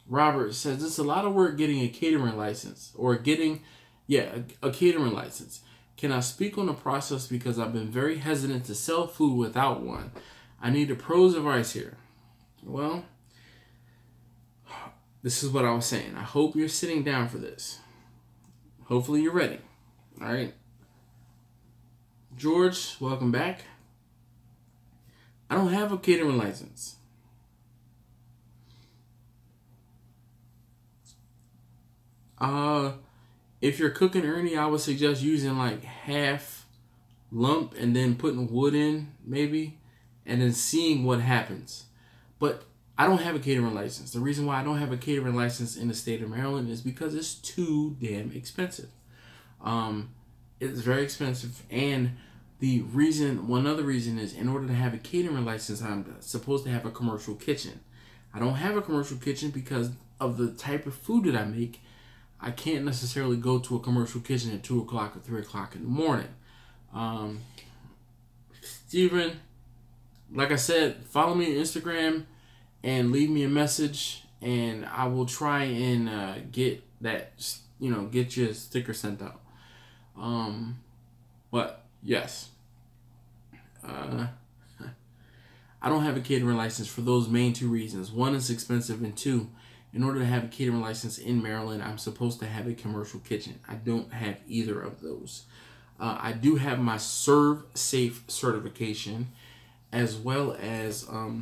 Robert says it's a lot of work getting a catering license or getting, a catering license. Can I speak on the process because I've been very hesitant to sell food without one? I need the pros advice here. Well, this is what I was saying. I hope you're sitting down for this. Hopefully you're ready. All right. George, welcome back. I don't have a catering license. If you're cooking Ernie, I would suggest using like half lump and then putting wood in maybe and then seeing what happens. But I don't have a catering license. The reason why I don't have a catering license in the state of Maryland is because it's too damn expensive. It's very expensive, and one other reason is in order to have a catering license, I'm supposed to have a commercial kitchen. I don't have a commercial kitchen because of the type of food that I make. I can't necessarily go to a commercial kitchen at 2 o'clock or 3 o'clock in the morning. Steven, like I said, follow me on Instagram and leave me a message, and I will try and get that, get you a sticker sent out. But yes, I don't have a catering license for those main two reasons. One, it's expensive, and two, in order to have a catering license in Maryland, I'm supposed to have a commercial kitchen. I don't have either of those. I do have my Serve Safe certification, as well as I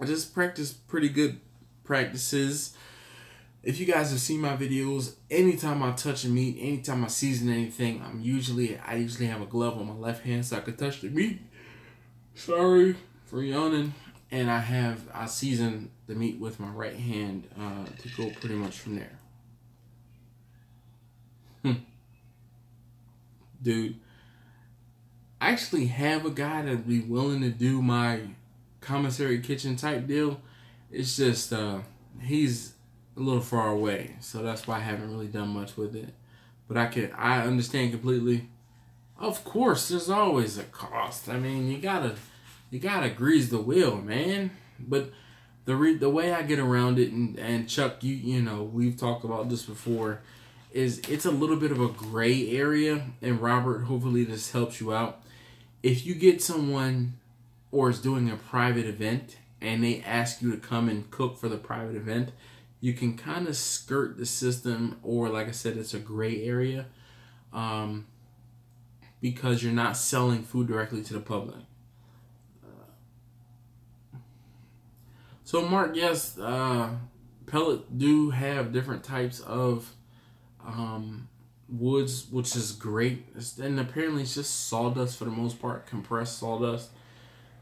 just practice pretty good practices. If you guys have seen my videos, anytime I touch a meat, anytime I season anything, I usually have a glove on my left hand so I can touch the meat. Sorry for yawning. And I season the meat with my right hand to go pretty much from there. Dude, I actually have a guy that'd be willing to do my commissary kitchen type deal. It's just he's a little far away, so that's why I haven't really done much with it. But I understand completely. Of course, there's always a cost. I mean, you gotta grease the wheel, man. But the way I get around it, and Chuck, you know, we've talked about this before, is it's a little bit of a gray area. And Robert, hopefully this helps you out. If you get someone or is doing a private event and they ask you to come and cook for the private event, you can kind of skirt the system, or like I said, it's a gray area. because you're not selling food directly to the public. So Mark, yes, pellet do have different types of woods, which is great. And apparently it's just sawdust for the most part, compressed sawdust.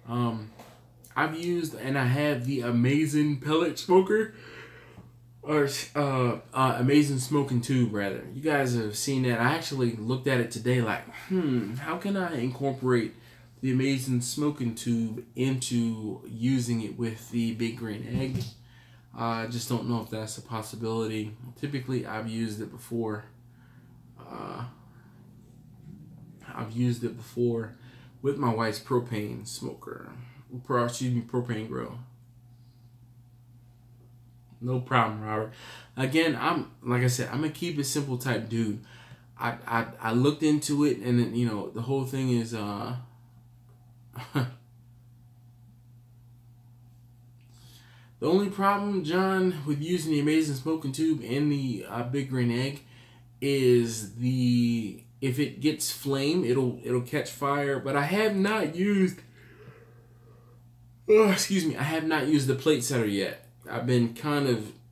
I've used, and I have the amazing pellet smoker, or amazing smoking tube rather. You guys have seen that. I actually looked at it today like, how can I incorporate the amazing smoking tube into using it with the big green egg? I just don't know if that's a possibility. Typically, I've used it before. With my wife's propane smoker. Propane grill. No problem, Robert. Again, like I said, I'm a keep it simple type dude. I looked into it, and then, you know, the whole thing is the only problem, John, with using the amazing smoking tube and the big green egg is if it gets flame, it'll catch fire. But I have not used I have not used the plate setter yet. I've been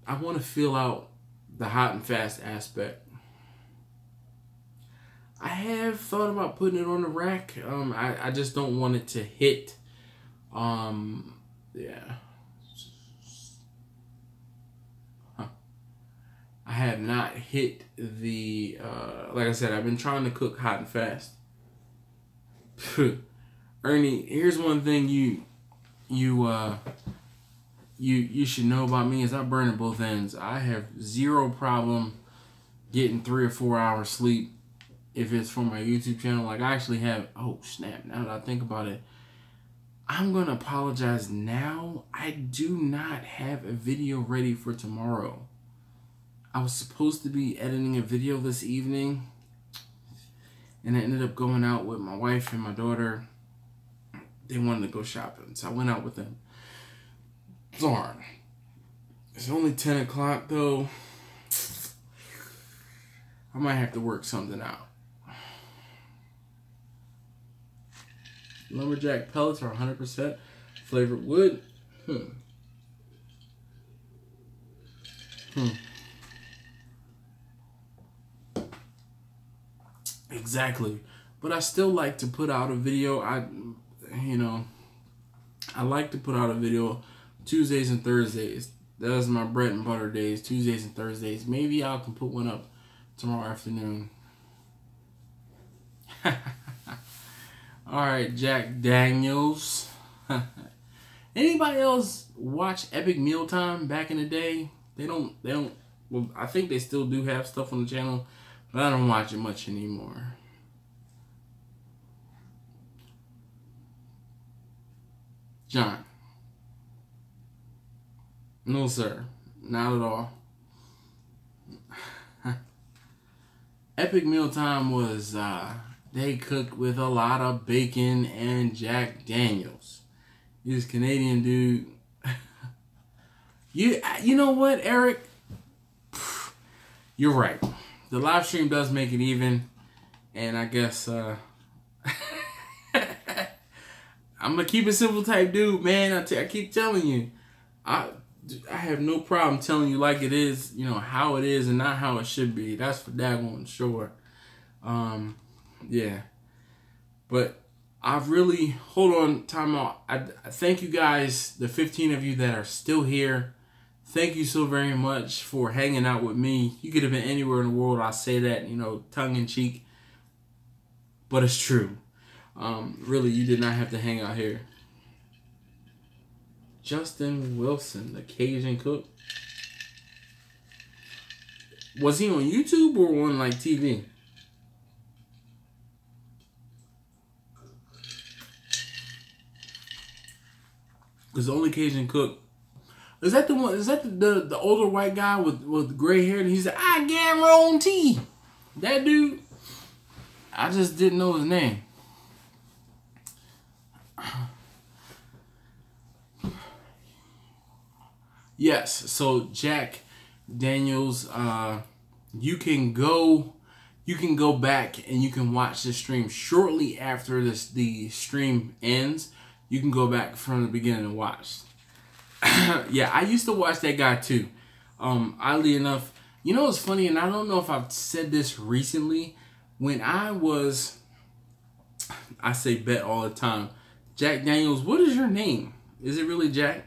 I want to feel out the hot and fast aspect. I have thought about putting it on the rack. I just don't want it to hit. Yeah. I have not hit the, like I said, I've been trying to cook hot and fast. Ernie, here's one thing you should know about me is I burn at both ends. I have zero problem getting 3 or 4 hours sleep if it's for my YouTube channel. Like, I actually have, oh snap, now that I think about it, I'm going to apologize now. I do not have a video ready for tomorrow. I was supposed to be editing a video this evening, and I ended up going out with my wife and my daughter. They wanted to go shopping, so I went out with them. Darn. It's only 10 o'clock, though. I might have to work something out. Lumberjack pellets are 100% flavored wood. Exactly. But I still like to put out a video. I like to put out a video Tuesdays and Thursdays. That's my bread and butter days, Tuesdays and Thursdays. Maybe I can put one up tomorrow afternoon. Alright, Jack Daniels. Anybody else watch Epic Mealtime back in the day? They don't, well, I think they still do have stuff on the channel, but I don't watch it much anymore. John. No, sir. Not at all. Epic Mealtime was, they cooked with a lot of bacon and Jack Daniels. This Canadian dude. You know what, Eric? You're right. The live stream does make it even. And I guess, I'm a keep it simple type dude, man. I keep telling you. I have no problem telling you like it is, you know, how it is and not how it should be. That's for daggone sure. Yeah. But I've really, hold on, time out. I thank you guys, the 15 of you that are still here. Thank you so very much for hanging out with me. You could have been anywhere in the world. I say that, you know, tongue in cheek. But it's true. Really, you did not have to hang out here. Justin Wilson, the Cajun cook. Was he on YouTube or on like TV? Because the only Cajun cook. Is that the one? Is that the older white guy with gray hair? And he said, "I guarantee." That dude. I just didn't know his name. Yes, so Jack Daniels, you can go you can go back and you can watch the stream shortly after the stream ends. You can go back from the beginning and watch. Yeah, I used to watch that guy too. Oddly enough, you know what's funny, and I don't know if I've said this recently. When I say bet all the time, Jack Daniels, what is your name? Is it really Jack?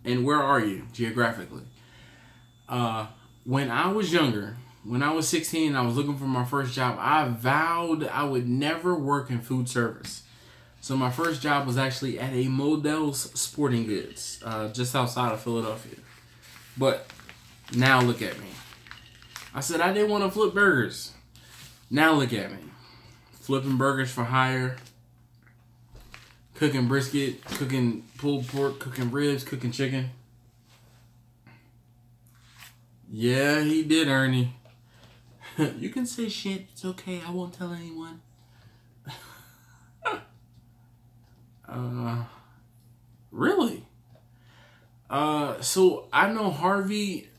And where are you geographically? When I was younger, when I was 16, I was looking for my first job. I vowed I would never work in food service. So my first job was actually at a Modell's Sporting Goods, just outside of Philadelphia. But now look at me. I said I didn't want to flip burgers. Now look at me. Flipping burgers for hire. Cooking brisket, cooking pulled pork, cooking ribs, cooking chicken. Yeah, he did, Ernie. You can say shit. It's okay. I won't tell anyone. Really? So I know Harry,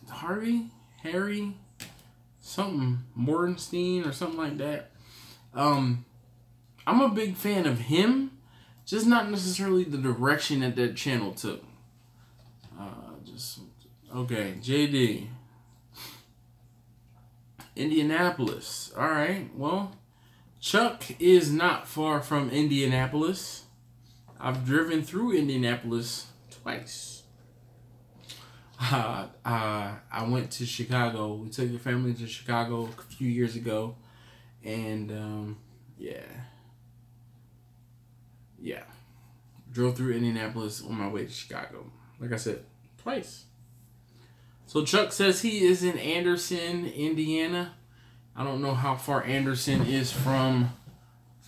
something, Morgenstein or something like that. I'm a big fan of him, just not necessarily the direction that channel took. Okay, JD. Indianapolis. All right, well, Chuck is not far from Indianapolis. I've driven through Indianapolis twice. I went to Chicago. We took the family to Chicago a few years ago. And, yeah. Drove through Indianapolis on my way to Chicago. Like I said, twice. So Chuck says he is in Anderson, Indiana. I don't know how far Anderson is from,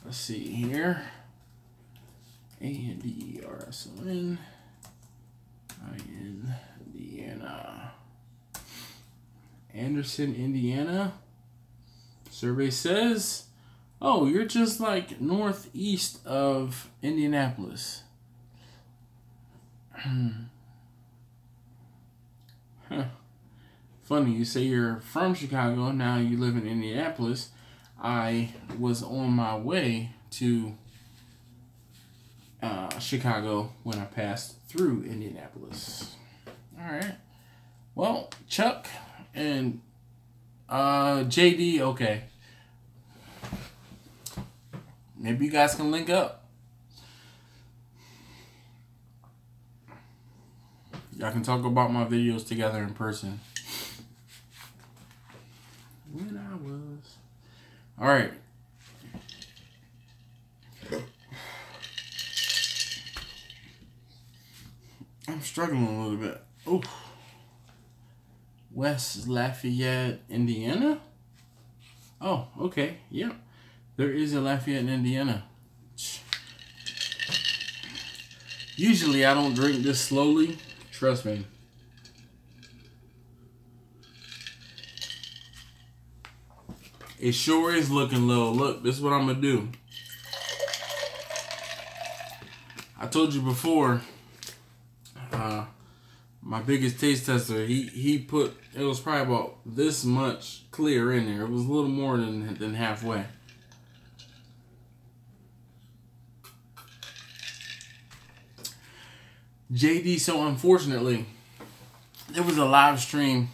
let's see here. Anderson, Indiana. Anderson, Indiana. Survey says, oh, you're just like northeast of Indianapolis. Huh. Funny, you say you're from Chicago, now you live in Indianapolis. I was on my way to Chicago when I passed through Indianapolis. Alright. Well, Chuck and JD, okay. Maybe you guys can link up. Y'all can talk about my videos together in person. When I was... Alright. I'm struggling a little bit. Oh. West Lafayette, Indiana? Oh, okay. Yeah. There is a Lafayette in Indiana. Usually I don't drink this slowly. Trust me. It sure is looking low. Look, this is what I'm going to do. I told you before, my biggest taste tester, he put, it was probably about this much clear in there. It was a little more than halfway. JD, so unfortunately, there was a live stream.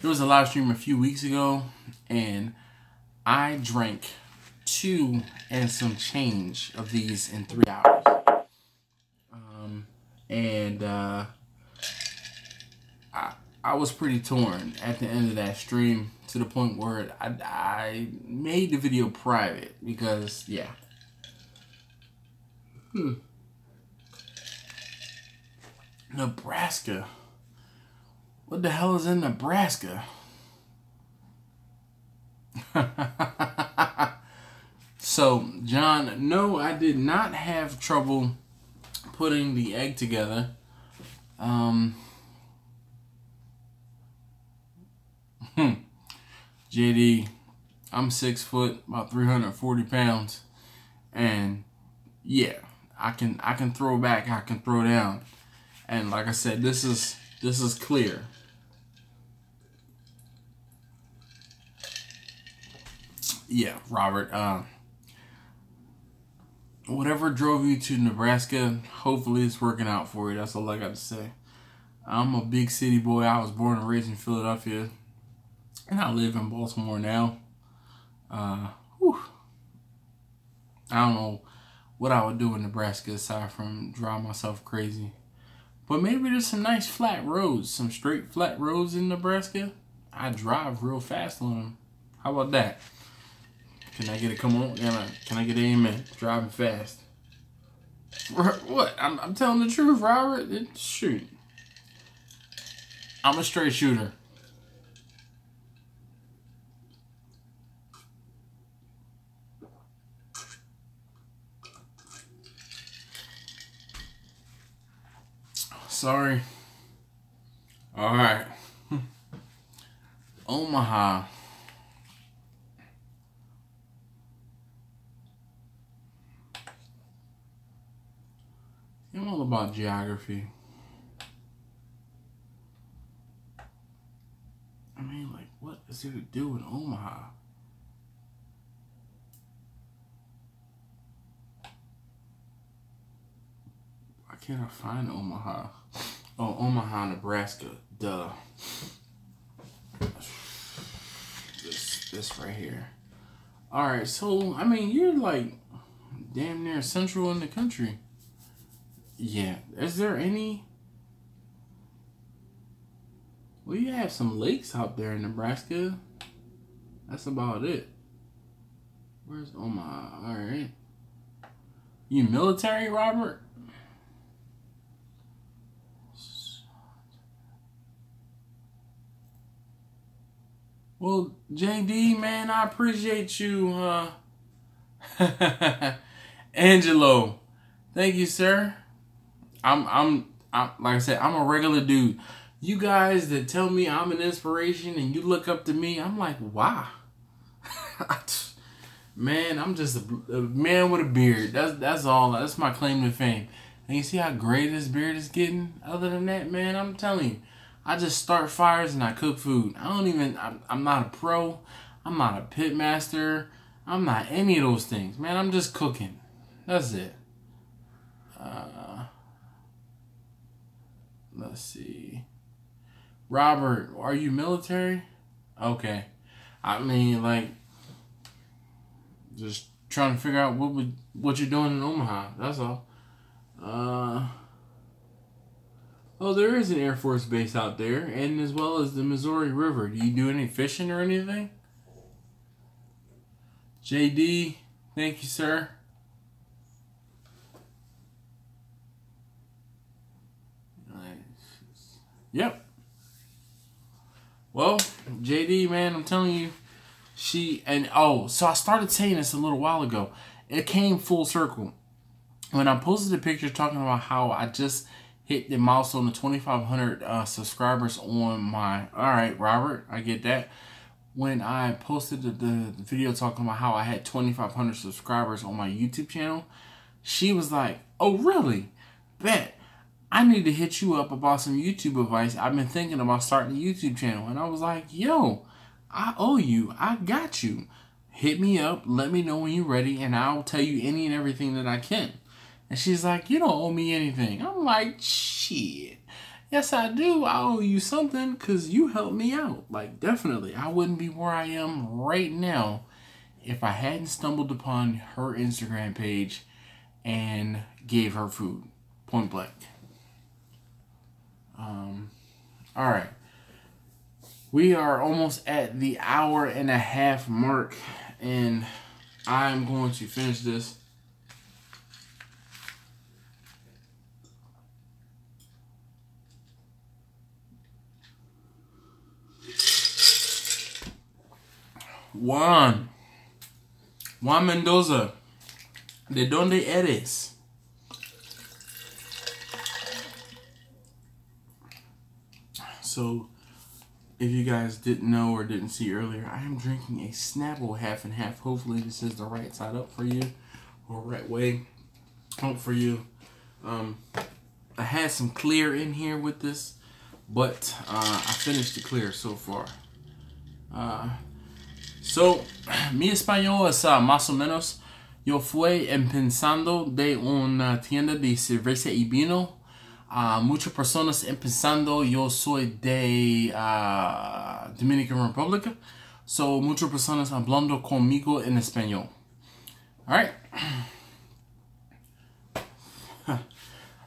There was a live stream a few weeks ago, and I drank 2 and some change of these in 3 hours. I was pretty torn at the end of that stream, to the point where I made the video private because, yeah. Nebraska. What the hell is in Nebraska? So, John, no, I did not have trouble putting the egg together. JD, I'm 6 foot, about 340 pounds, and yeah, I can throw back, I can throw down, and like I said, this is clear. yeah, Robert. Whatever drove you to Nebraska, hopefully it's working out for you. That's all I got to say. I'm a big city boy. I was born and raised in Philadelphia, and I live in Baltimore now. I don't know what I would do in Nebraska aside from drive myself crazy. But maybe there's some nice flat roads, some straight flat roads in Nebraska. I drive real fast on them. How about that? Can I get a come on? Can I get an amen? Driving fast. What? I'm telling the truth, Robert. Shoot. I'm a straight shooter. Sorry. All right. Omaha. I'm all about geography. I mean, like, what is there to do in Omaha? Why can't I find Omaha? Oh, Omaha, Nebraska. Duh. This right here. Alright, so, I mean, you're like damn near central in the country. Yeah. Is there any... Well, you have some lakes out there in Nebraska. That's about it. Where's Omaha? Alright. You military, Robert? Well, JD, man, I appreciate you, Angelo. Thank you, sir. I'm like I said, I'm a regular dude. You guys that tell me I'm an inspiration and you look up to me, I'm like, wow. Man, I'm just a man with a beard. That's all. That's my claim to fame. And you see how gray this beard is getting? Other than that, man, I'm telling you, I just start fires and I cook food. I'm not a pro. I'm not a pit master. I'm not any of those things. Man, I'm just cooking. That's it. Let's see. Robert, are you military? Okay. I mean, like, just trying to figure out what you're doing in Omaha. That's all. Oh, there is an Air Force base out there, and as well as the Missouri River. Do you do any fishing or anything? JD, thank you, sir. Yep. Well, JD, man, I'm telling you, so I started saying this a little while ago. It came full circle. When I posted a picture talking about how I just hit the milestone of 2,500 subscribers on my... Alright, Robert, I get that. When I posted the video talking about how I had 2,500 subscribers on my YouTube channel, she was like, oh, really? Bet. I need to hit you up about some YouTube advice. I've been thinking about starting a YouTube channel. And I was like, yo, I owe you. I got you. Hit me up. Let me know when you're ready. And I'll tell you any and everything that I can. And she's like, you don't owe me anything. I'm like, shit. Yes, I do. I owe you something because you helped me out. Like, definitely. I wouldn't be where I am right now if I hadn't stumbled upon her Instagram page and gave her food. Point blank. All right. We are almost at the hour-and-a-half mark, and I'm going to finish this. Juan Mendoza, ¿de dónde eres? So, if you guys didn't know or didn't see earlier, I am drinking a Snapple half and half. Hopefully this is the right side up for you, or right way up for you. I had some clear in here with this, but I finished the clear so far. So, mi español es más o menos. Yo fui empezando de una tienda de cerveza y vino. Muchas personas empezando. Yo soy de Dominican Republic. So, muchas personas hablando conmigo en español. Alright.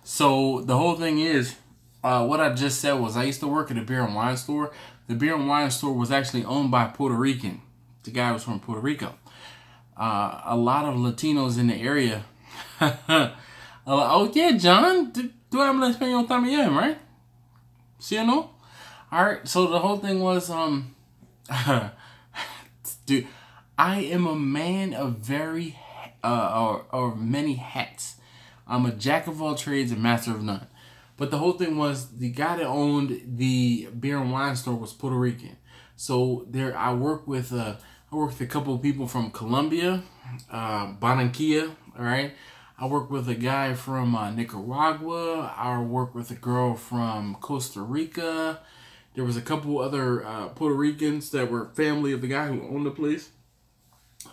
So, the whole thing is, what I just said was I used to work at a beer and wine store. The beer and wine store was actually owned by a Puerto Rican. The guy was from Puerto Rico. A lot of Latinos in the area. Oh yeah, John, tú hablas español también, right? ¿Sí o no? Alright, so the whole thing was, dude, I am a man of very, or many hats. I'm a jack of all trades and master of none. But the whole thing was, the guy that owned the beer and wine store was Puerto Rican. So there, I worked with a couple of people from Colombia, Barranquilla, all right? I worked with a guy from Nicaragua. I worked with a girl from Costa Rica. There was a couple other Puerto Ricans that were family of the guy who owned the place.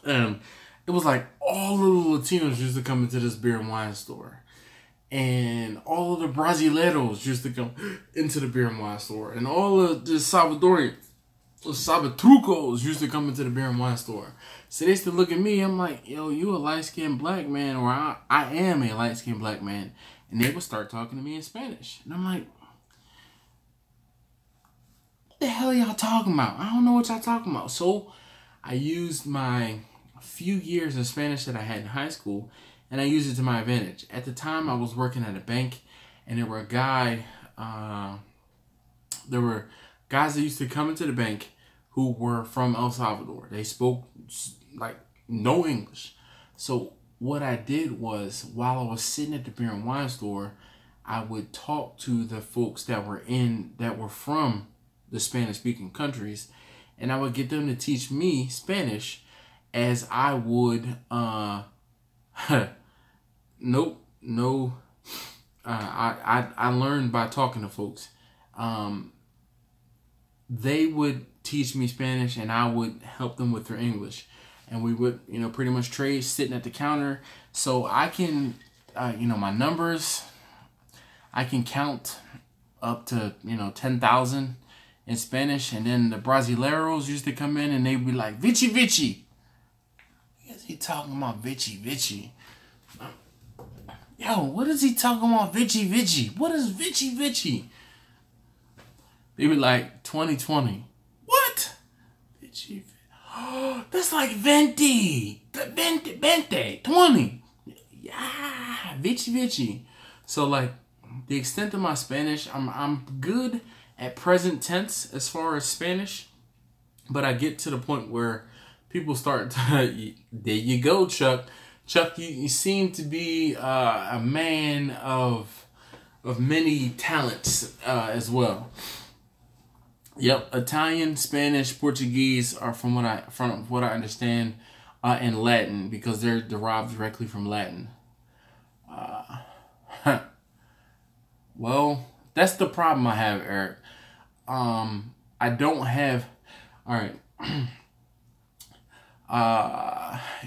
It was like all of the Latinos used to come into this beer and wine store. And all of the Brasileiros used to come into the beer and wine store. And all of the Salvadorians, Sabatrucos used to come into the beer and wine store. So they used to look at me. I'm like, yo, you a light-skinned black man, or I am a light-skinned black man. And they would start talking to me in Spanish. And I'm like, what the hell are y'all talking about? I don't know what y'all talking about. So I used my few years of Spanish that I had in high school, and I used it to my advantage. At the time, I was working at a bank, and there were guys that used to come into the bank who were from El Salvador. They spoke like no English. So what I did was, while I was sitting at the beer and wine store, I would talk to the folks that were from the Spanish-speaking countries, and I would get them to teach me Spanish, as I would I learned by talking to folks. They would teach me Spanish, and I would help them with their English. And we would, pretty much trade sitting at the counter. So I can, my numbers, I can count up to, 10,000 in Spanish. And then the Brasileiros used to come in, and they'd be like, Vichy, Vichy. What is he talking about, Vichy, Vichy? Yo, what is he talking about, Vichy, Vichy? What is Vichy, Vichy? They were like, 2020. What? Vichy, oh, that's like 20. 20. Yeah, Vichy, Vichy. So, like, the extent of my Spanish, I'm good at present tense as far as Spanish. But I get to the point where people start to, there you go, Chuck. Chuck, you seem to be a man of many talents as well. Yep, Italian, Spanish, Portuguese are from what I understand, and Latin, because they're derived directly from Latin. Well, that's the problem I have, Eric. I don't have. All right.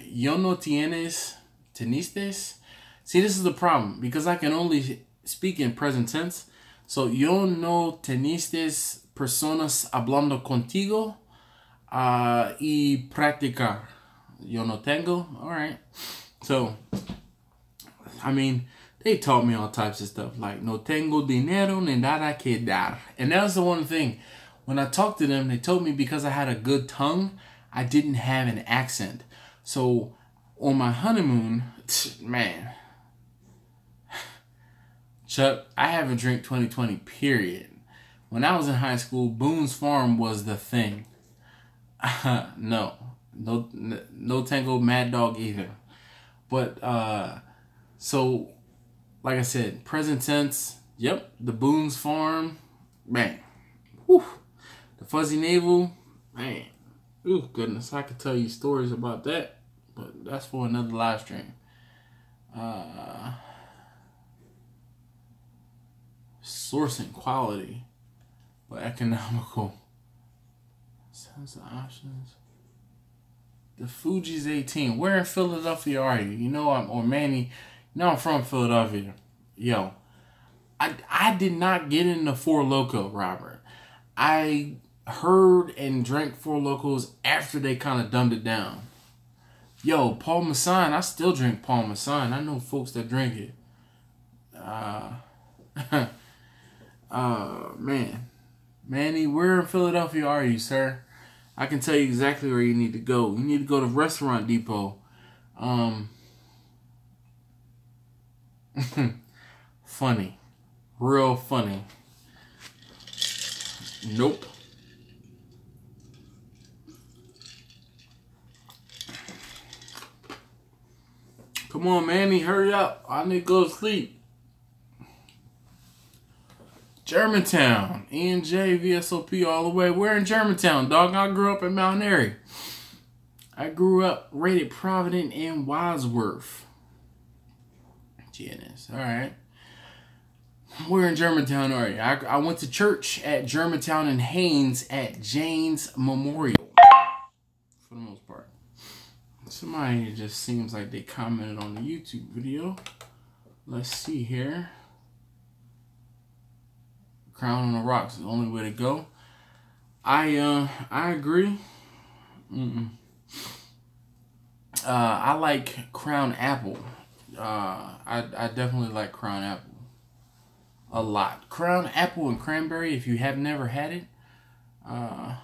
Yo no teniste? See, this is the problem, because I can only speak in present tense. So, yo no teniste personas hablando contigo y practicar. Yo no tengo. All right. So, I mean, they taught me all types of stuff, like no tengo dinero ni nada que dar. And that was the one thing. When I talked to them, they told me because I had a good tongue, I didn't have an accent. So on my honeymoon, man, Chuck, I haven't drank 2020, period. When I was in high school, Boone's Farm was the thing. No Tango Mad Dog either. But, so, like I said, present tense, yep, the Boone's Farm, man, whew, the Fuzzy Navel, man, ooh, goodness, I could tell you stories about that, but that's for another live stream. Sourcing quality, but economical. Sense of options. The Fuji's 18. Where in Philadelphia are you? You know or Manny, you know I'm from Philadelphia. Yo, I did not get into Four Loko, Robert. I heard and drank Four Lokos after they kind of dumbed it down. Yo, Paul Masson, I still drink Paul Masson. I know folks that drink it. Man. Manny, where in Philadelphia are you, sir? I can tell you exactly where you need to go. You need to go to Restaurant Depot. Funny. Real funny. Nope. Come on, Manny, hurry up. I need to go to sleep. Germantown. E&J, VSOP all the way. We're in Germantown, dog. I grew up in Mount Airy. I grew up right at Provident and Wadsworth. GNS. All right. We're in Germantown area. I went to church at Germantown and Haynes at Jane's Memorial. For the most part. Somebody just seems like they commented on the YouTube video. Let's see here. Crown on the Rocks is the only way to go. I agree. I like Crown Apple. I definitely like Crown Apple a lot. Crown Apple and Cranberry, if you have never had it. From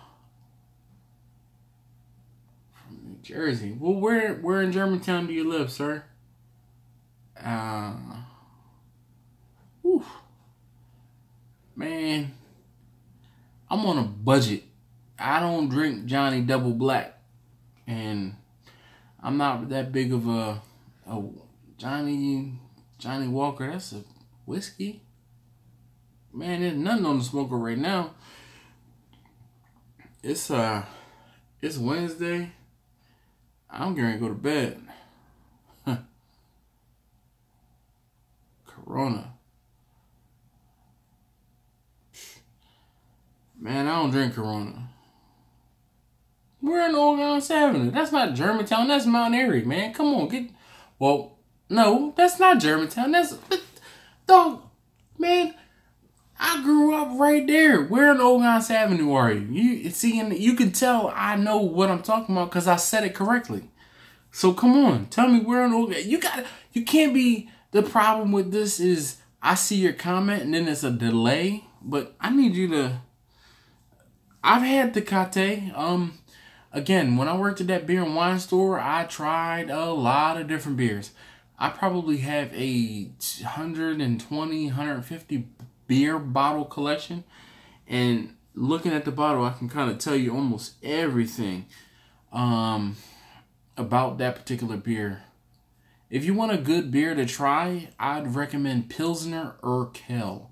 New Jersey. Well, where in Germantown do you live, sir? Whew. Man, I'm on a budget. I don't drink Johnny Double Black. And I'm not that big of a Johnny Walker. That's a whiskey. Man, there's nothing on the smoker right now. It's Wednesday. I'm getting ready to go to bed. Corona. Man, I don't drink Corona. We're in Old Island Avenue. That's not Germantown. That's Mount Airy, man. Come on, well, no, that's not Germantown. Dog, man. I grew up right there. Where in Old Island Avenue are you? You can tell I know what I'm talking about because I said it correctly. So come on, tell me where in Old. You can't be. The problem with this is I see your comment and then there's a delay. But I need you to. I've had Tecate. Again, when I worked at that beer and wine store, I tried a lot of different beers. I probably have a 120, 150 beer bottle collection. And looking at the bottle, I can kind of tell you almost everything about that particular beer. If you want a good beer to try, I'd recommend Pilsner Urquell.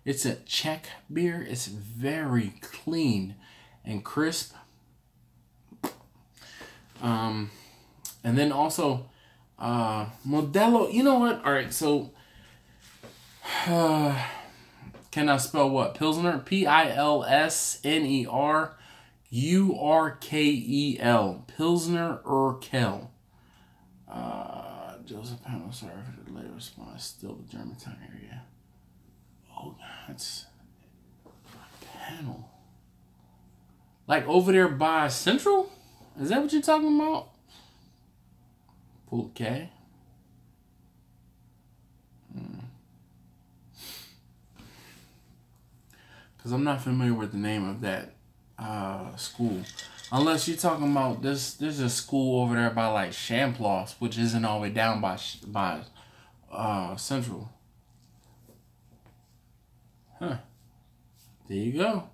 It's a Czech beer. It's very clean and crisp. And then also Modelo. You know what? All right, so can I spell what? Pilsner? Pilsner Urquell. Pilsner Urquell. Joseph Panel, sorry for the late response. Still the Germantown area. Oh, that's Panel. Like over there by Central? Is that what you're talking about? Okay. Because I'm not familiar with the name of that school. Unless you're talking about there's a school over there by like Champlos, which isn't all the way down by Central. Huh. There you go.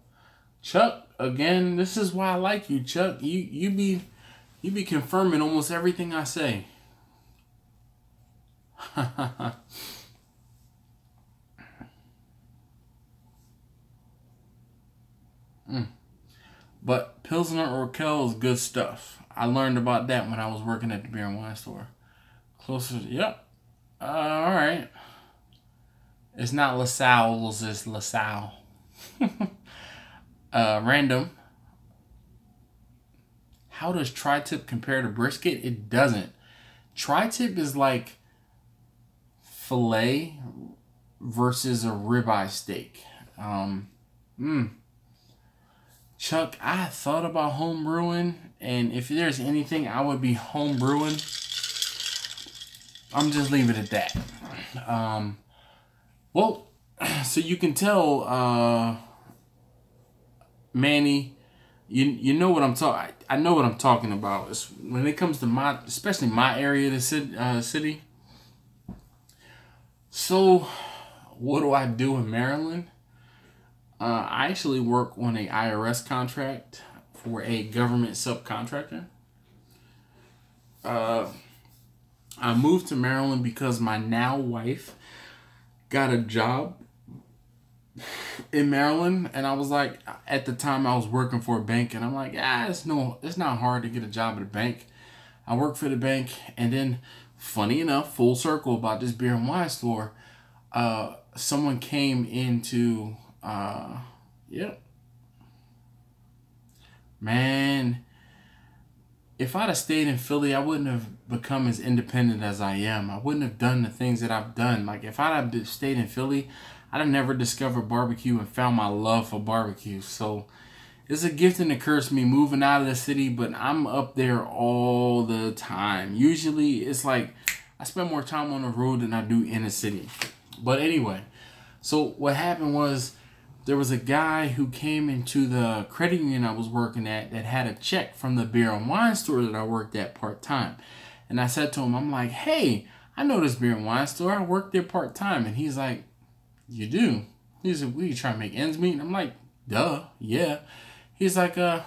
Chuck, again, this is why I like you, Chuck. You be confirming almost everything I say. But Pilsner Urquell is good stuff. I learned about that when I was working at the beer and wine store. Closer, yep. All right. It's not LaSalle's, it's LaSalle. Random. how does tri-tip compare to brisket? It doesn't. Tri-tip is like filet versus a ribeye steak. Chuck, I thought about home brewing, and if there's anything I would be home brewing, I'm just leaving it at that. Well, so you can tell, Manny, you know what I'm talking. I know what I'm talking about. It's, when it comes to especially my area of the city. So, what do I do in Maryland? I actually work on an IRS contract for a government subcontractor. I moved to Maryland because my now wife got a job in Maryland, and I was like, at the time I was working for a bank, and I'm like, it's not hard to get a job at a bank. I worked for the bank, and then, funny enough, full circle about this beer and wine store, someone came into, man, if I'd have stayed in Philly, I wouldn't have become as independent as I am. I wouldn't have done the things that I've done. Like, if I'd have stayed in Philly, I'd have never discovered barbecue and found my love for barbecue. So it's a gift and a curse me moving out of the city, but I'm up there all the time. Usually it's like I spend more time on the road than I do in the city. But anyway, so what happened was there was a guy who came into the credit union I was working at that had a check from the beer and wine store that I worked at part-time. And I said to him, I'm like, hey, I know this beer and wine store. I work there part-time. And he's like, you do? He said, we trying to make ends meet? And I'm like, duh, yeah. He's like, well,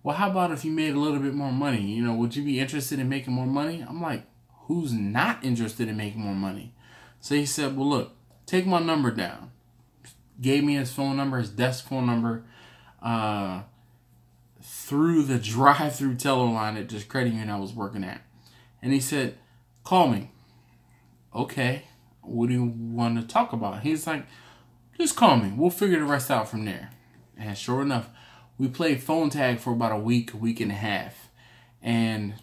how about if you made a little bit more money? You know, would you be interested in making more money? I'm like, who's not interested in making more money? So he said, well, look, take my number down. Gave me his phone number, his desk phone number, through the drive-through teller line at this credit union I was working at. And he said, call me. Okay, what do you want to talk about? He's like, just call me. We'll figure the rest out from there. And sure enough, we played phone tag for about a week and a half. And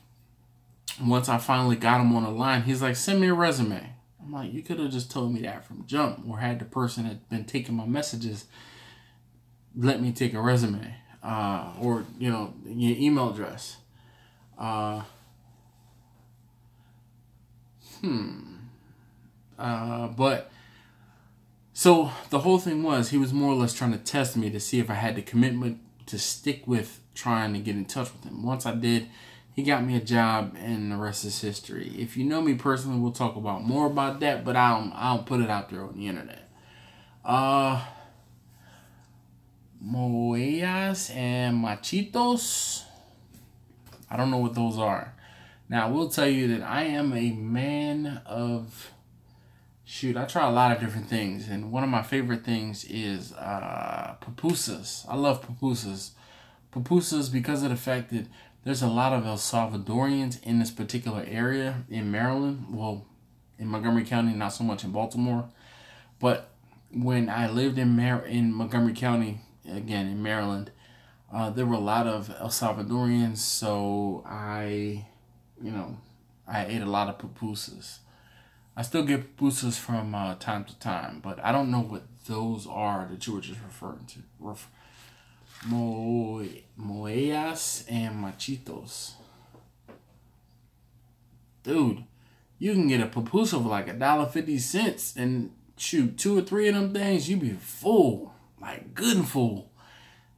once I finally got him on the line, he's like, send me a resume. I'm like, you could have just told me that from jump, or had the person that been taking my messages let me take a resume, or, you know, your email address. But so the whole thing was, he was more or less trying to test me to see if I had the commitment to stick with trying to get in touch with him. Once I did, he got me a job, and the rest is history. If you know me personally, we'll talk about more about that, but I don't put it out there on the internet. Moellas and machitos. I don't know what those are. Now, I will tell you that I am a man of... Shoot, I try a lot of different things, and one of my favorite things is pupusas. I love pupusas. Pupusas because of the fact that there's a lot of El Salvadorians in this particular area in Maryland. Well, in Montgomery County, not so much in Baltimore. But when I lived in Montgomery County, again in Maryland, there were a lot of El Salvadorians. So I ate a lot of pupusas. I still get pupusas from time to time, but I don't know what those are that you were just referring to. Moellas and machitos. Dude, you can get a pupusa for like $1.50, and shoot, 2 or 3 of them things, you be full, like good and full.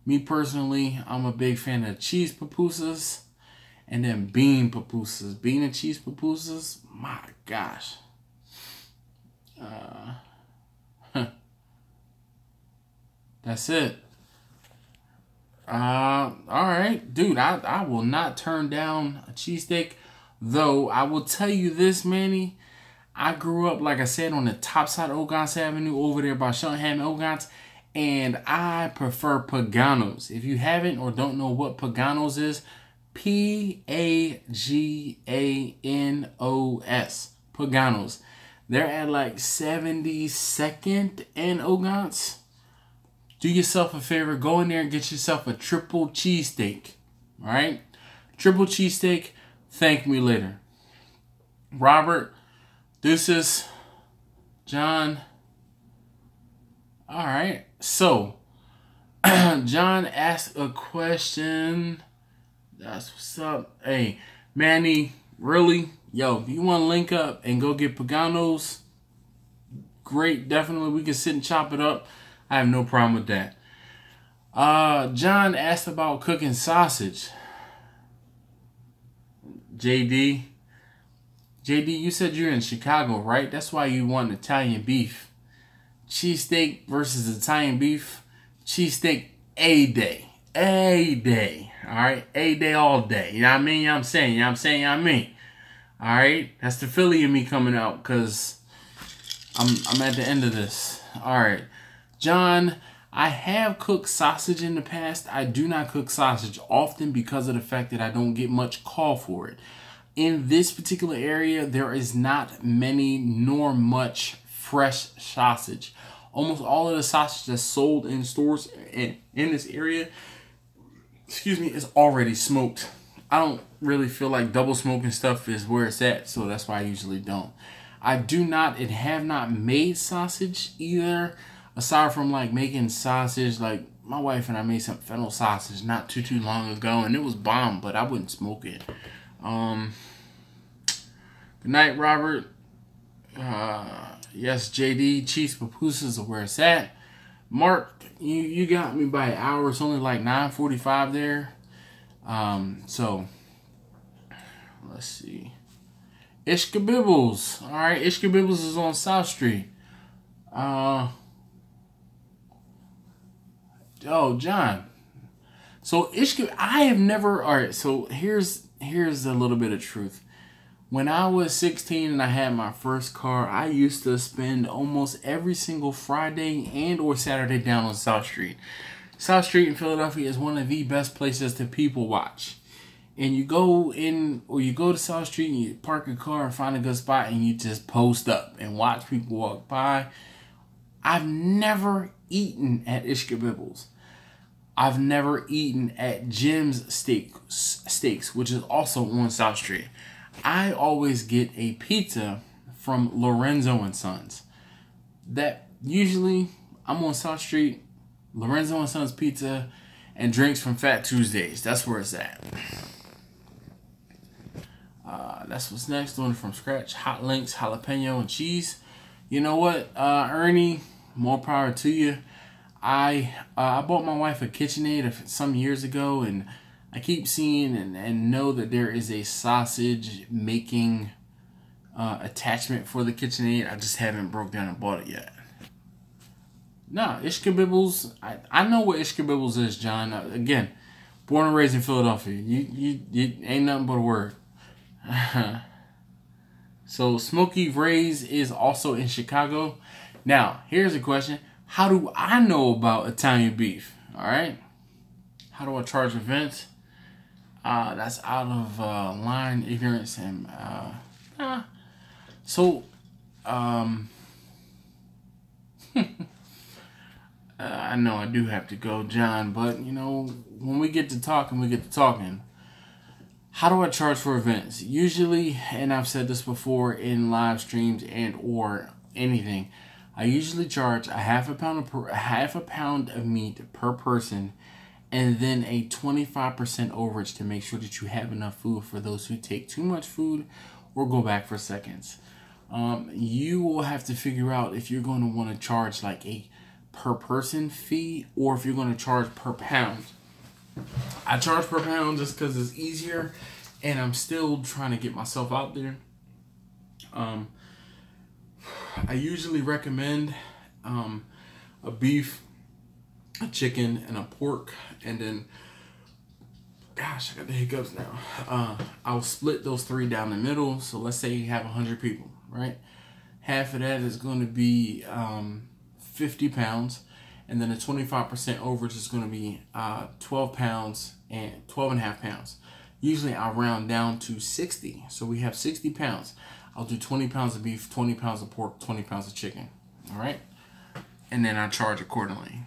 Me personally, I'm a big fan of cheese pupusas, and then bean pupusas. Bean and cheese pupusas, my gosh. That's it. Alright, dude, I will not turn down a cheesesteak, though I will tell you this, Manny. I grew up, like I said, on the top side of Ogans Avenue over there by Shunham Ogans, and I prefer Paganos. If you haven't or don't know what Paganos is, Paganos. Paganos. They're at like 72nd and Ogans. Do yourself a favor, go in there and get yourself a triple cheesesteak. Alright? Triple cheesesteak, thank me later. Robert, deuces, John. All right, so John asked a question. That's what's up. Hey, Manny, really? Yo, if you want to link up and go get Pagano's, great. Definitely, we can sit and chop it up. I have no problem with that. John asked about cooking sausage. JD, you said you're in Chicago, right? That's why you want Italian beef. Cheesesteak versus Italian beef. Cheesesteak a day. A day. Alright? A day all day. You know what I mean? You know what I'm saying? You know what I'm saying? You know what I mean? Alright? That's the Philly in me coming out because I'm at the end of this. Alright. John, I have cooked sausage in the past. I do not cook sausage often because of the fact that I don't get much call for it. In this particular area, there is not many nor much fresh sausage. Almost all of the sausage that's sold in stores in this area, is already smoked. I don't really feel like double smoking stuff is where it's at, so that's why I usually don't. I do not and have not made sausage either. Aside from like making sausage, like my wife and I made some fennel sausage not too long ago, and it was bomb, but I wouldn't smoke it. Good night, Robert. Yes, JD, cheese pupusas are where it's at. Mark, you got me by an hour. It's only like 9:45 there. So let's see. Ishkabibbles. All right, Ishkabibbles is on South Street. Oh, John. So I have never. All right. So here's a little bit of truth. When I was 16 and I had my first car, I used to spend almost every single Friday and or Saturday down on South Street. South Street in Philadelphia is one of the best places to people watch. And you go in, or you go to South Street and you park your car and find a good spot and you just post up and watch people walk by. I've never eaten at Ishkabibbles. I've never eaten at Jim's Steaks, which is also on South Street. I always get a pizza from Lorenzo and Sons. That usually I'm on South Street, Lorenzo and Sons Pizza, and drinks from Fat Tuesdays. That's where it's at. That's what's next. Doing it from scratch. Hot links, jalapeno, and cheese. You know what, Ernie? More power to you. I bought my wife a KitchenAid some years ago, and I keep seeing and know that there is a sausage making attachment for the KitchenAid. I just haven't broke down and bought it yet. No, Ishkabibbles. I know what Ishkabibbles is, John. Again, born and raised in Philadelphia. You ain't nothing but a word. So Smoky Rays is also in Chicago. Now, here's a question. How do I know about Italian beef? All right. How do I charge events? That's out of line, ignorance, and I know I do have to go, John, but you know, when we get to talking, how do I charge for events? Usually, and I've said this before in live streams and or anything, I usually charge a half a pound of meat per person, and then a 25% overage to make sure that you have enough food for those who take too much food or go back for seconds. You will have to figure out if you're going to want to charge like a per person fee or if you're going to charge per pound. I charge per pound just because it's easier, and I'm still trying to get myself out there. I usually recommend a beef, a chicken, and a pork, and then, gosh, I got the hiccups now. I'll split those three down the middle. So let's say you have 100 people, right? Half of that is going to be 50 pounds, and then a 25% overage is going to be 12 pounds and 12 and a half pounds. Usually I'll round down to 60. So we have 60 pounds. I'll do 20 pounds of beef, 20 pounds of pork, 20 pounds of chicken. All right? And then I charge accordingly.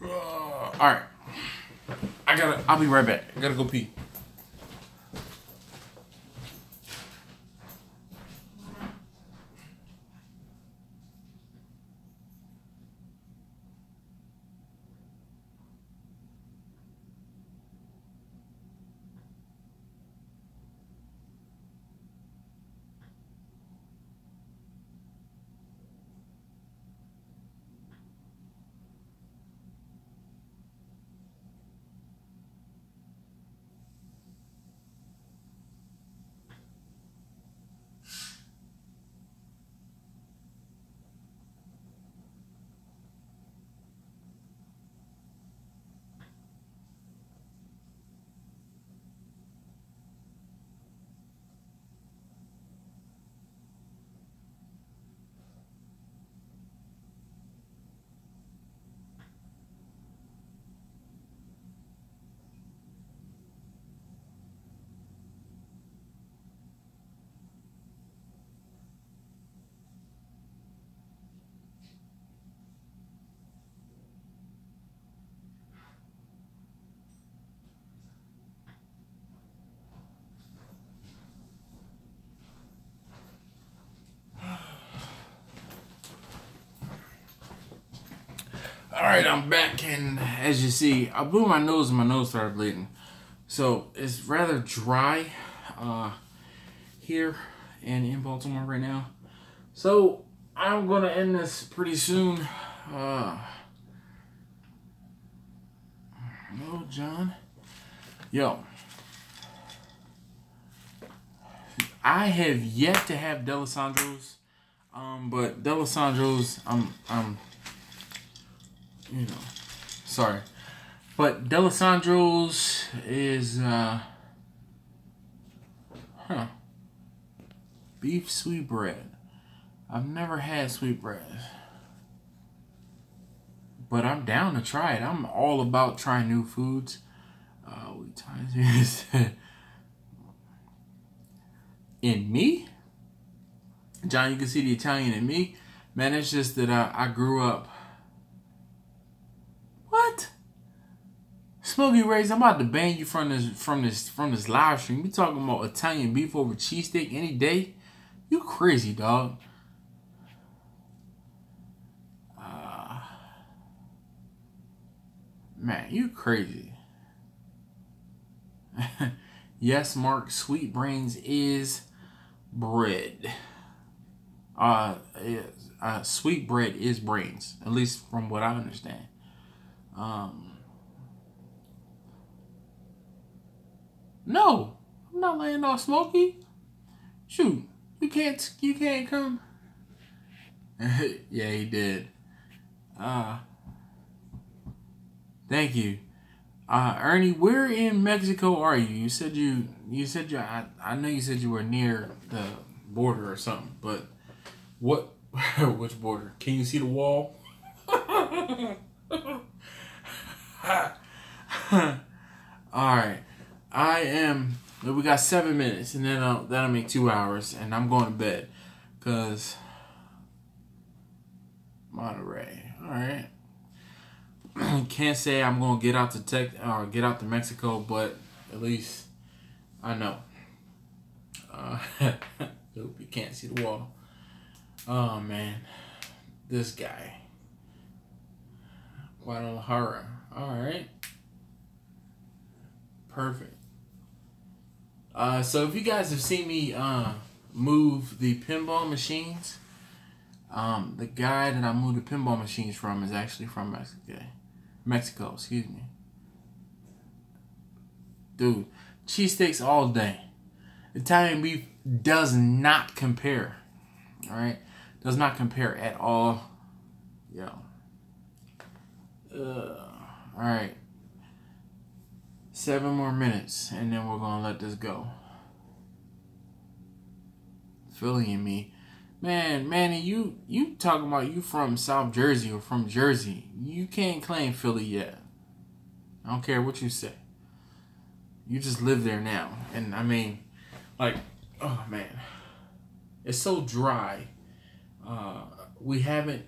All right. I'll be right back. I gotta go pee. Alright, I'm back, and as you see, I blew my nose and my nose started bleeding. So it's rather dry here and in Baltimore right now. So I'm gonna end this pretty soon. No, John. Yo. I have yet to have D'Alessandro's. But D'Alessandro's, I'm you know, sorry. But D'Alessandro's is, beef sweetbread. I've never had sweetbread. But I'm down to try it. I'm all about trying new foods. What time is it? In me? John, you can see the Italian in me. Man, it's just that I grew up. What? Smokey Rays, I'm about to ban you from this live stream. You talking about Italian beef over cheesesteak any day? You crazy, dog. Man, you crazy. Yes, Mark, sweet brains is bread. Sweet bread is brains, at least from what I understand. No, I'm not laying off Smokey. Shoot, you can't come. Yeah, he did. Thank you. Ernie, where in Mexico are you? You said I know you said you were near the border or something, but what, which border? Can you see the wall? Alright. We got 7 minutes, and then that'll make 2 hours, and I'm going to bed. Cause Monterey. Alright. Can't say I'm gonna get out to Mexico, but at least I know. Nope, you can't see the wall. Oh man. This guy. Guadalajara. Alright. Perfect. So if you guys have seen me move the pinball machines, the guy that I moved the pinball machines from is actually from Mexico, excuse me. Dude, cheesesteaks all day. Italian beef does not compare. Alright? Does not compare at all. Yo. Alright. 7 more minutes, and then we're gonna let this go. Philly and me. Man, Manny, you talking about you from South Jersey or from Jersey. You can't claim Philly yet. I don't care what you say. You just live there now. And I mean, like, oh man. It's so dry. The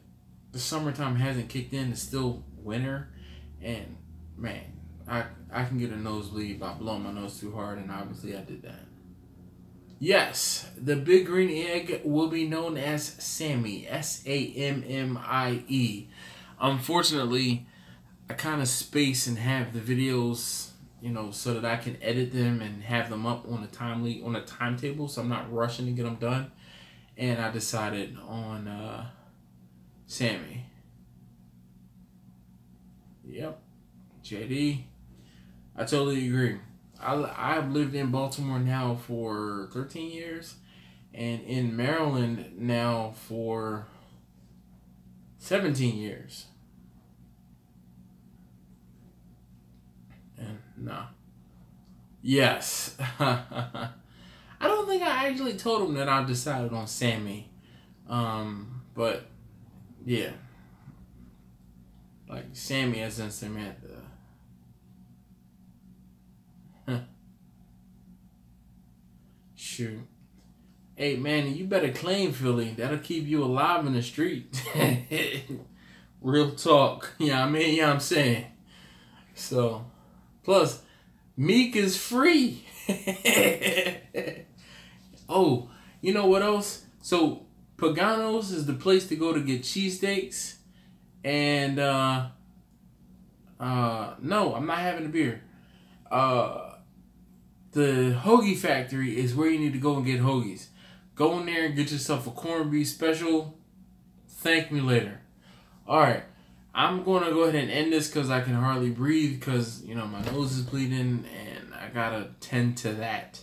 summertime hasn't kicked in. It's still winter. And man, I can get a nosebleed by blowing my nose too hard, and obviously I did that. Yes, the big green egg will be known as Sammy, Sammie. Unfortunately, I kind of space and have the videos, you know, so that I can edit them and have them up on a timetable, so I'm not rushing to get them done. And I decided on Sammy. Yep, JD. I totally agree. I've lived in Baltimore now for 13 years, and in Maryland now for 17 years. And nah. Yes. I don't think I actually told him that I decided on Sammy. But yeah. Like Sammy as in Samantha. Shoot. Hey man, you better claim Philly. That'll keep you alive in the street. Real talk. Yeah, I mean, yeah, I'm saying. So, plus, Meek is free. Oh, you know what else? So, Pagano's is the place to go to get cheesesteaks. And, no, I'm not having a beer. The Hoagie Factory is where you need to go and get hoagies. Go in there and get yourself a corned beef special. Thank me later. Alright, I'm going to go ahead and end this because I can hardly breathe because, you know, my nose is bleeding and I got to tend to that,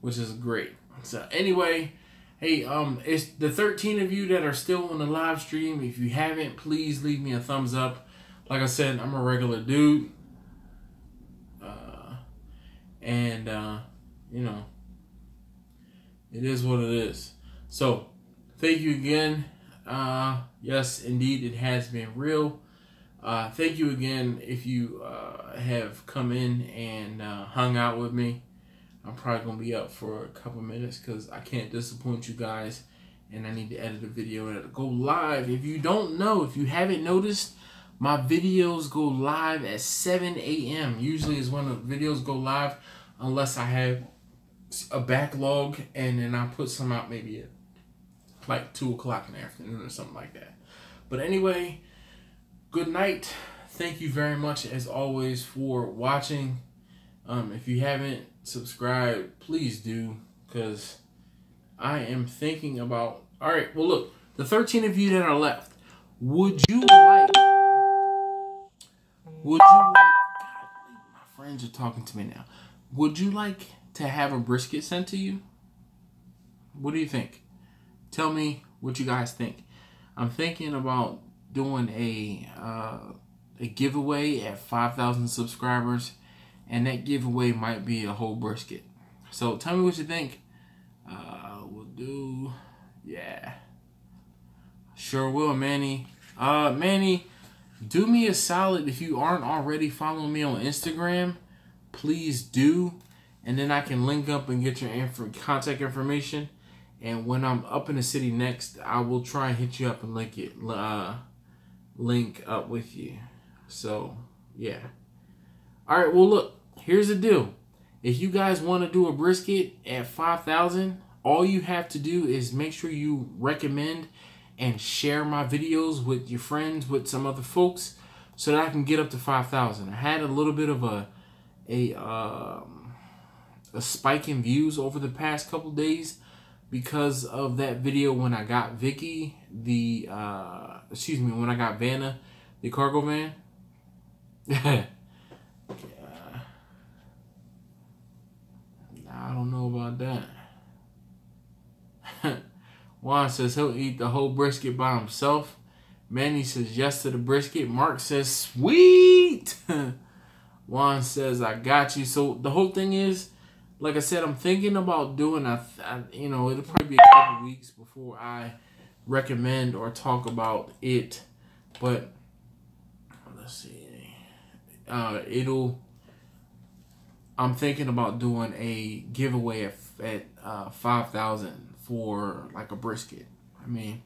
which is great. So anyway, hey, it's the 13 of you that are still on the live stream. If you haven't, please leave me a thumbs up. Like I said, I'm a regular dude. You know, it is what it is. So, thank you again. Yes, indeed, it has been real. Thank you again if you have come in and hung out with me. I'm probably going to be up for a couple minutes because I can't disappoint you guys. And I need to edit a video and it'll go live. If you don't know, if you haven't noticed, my videos go live at 7 a.m. Usually is when the videos go live, unless I have a backlog and then I put some out maybe at like 2 o'clock in the afternoon or something like that. But anyway, good night. Thank you very much as always for watching. If you haven't subscribed, please do, because I am thinking about... Alright, well look, the 13 of you that are left, would you like... God, my friends are talking to me now. Would you like to have a brisket sent to you? What do you think? Tell me what you guys think. I'm thinking about doing a giveaway at 5,000 subscribers, and that giveaway might be a whole brisket. So tell me what you think. We'll do, yeah. Sure will, Manny. Manny, do me a solid. If you aren't already following me on Instagram, please do. And then I can link up and get your contact information. And when I'm up in the city next, I will try and hit you up and link up with you. So, yeah. Alright, well look, here's the deal. If you guys want to do a brisket at 5,000, all you have to do is make sure you recommend and share my videos with your friends, with some other folks, so that I can get up to 5,000. I had a little bit of a spike in views over the past couple days because of that video when I got Vicky, when I got Vanna, the cargo van. I don't know about that. Juan says he'll eat the whole brisket by himself. Manny says yes to the brisket. Mark says sweet. Juan says I got you. So the whole thing is, like I said, I'm thinking about doing it'll probably be a couple weeks before I recommend or talk about it. But let's see. I'm thinking about doing a giveaway at 5,000 for like a brisket. I mean,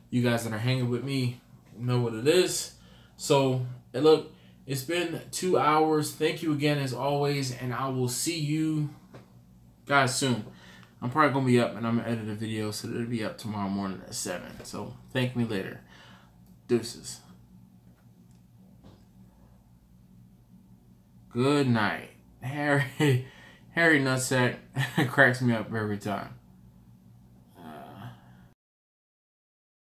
you guys that are hanging with me know what it is. So, and look, It's been 2 hours. Thank you again as always, and I will see you guys soon. I'm probably going to be up, and I'm going to edit a video, so it'll be up tomorrow morning at 7. So thank me later. Deuces. Good night. Harry Nutsack cracks me up every time.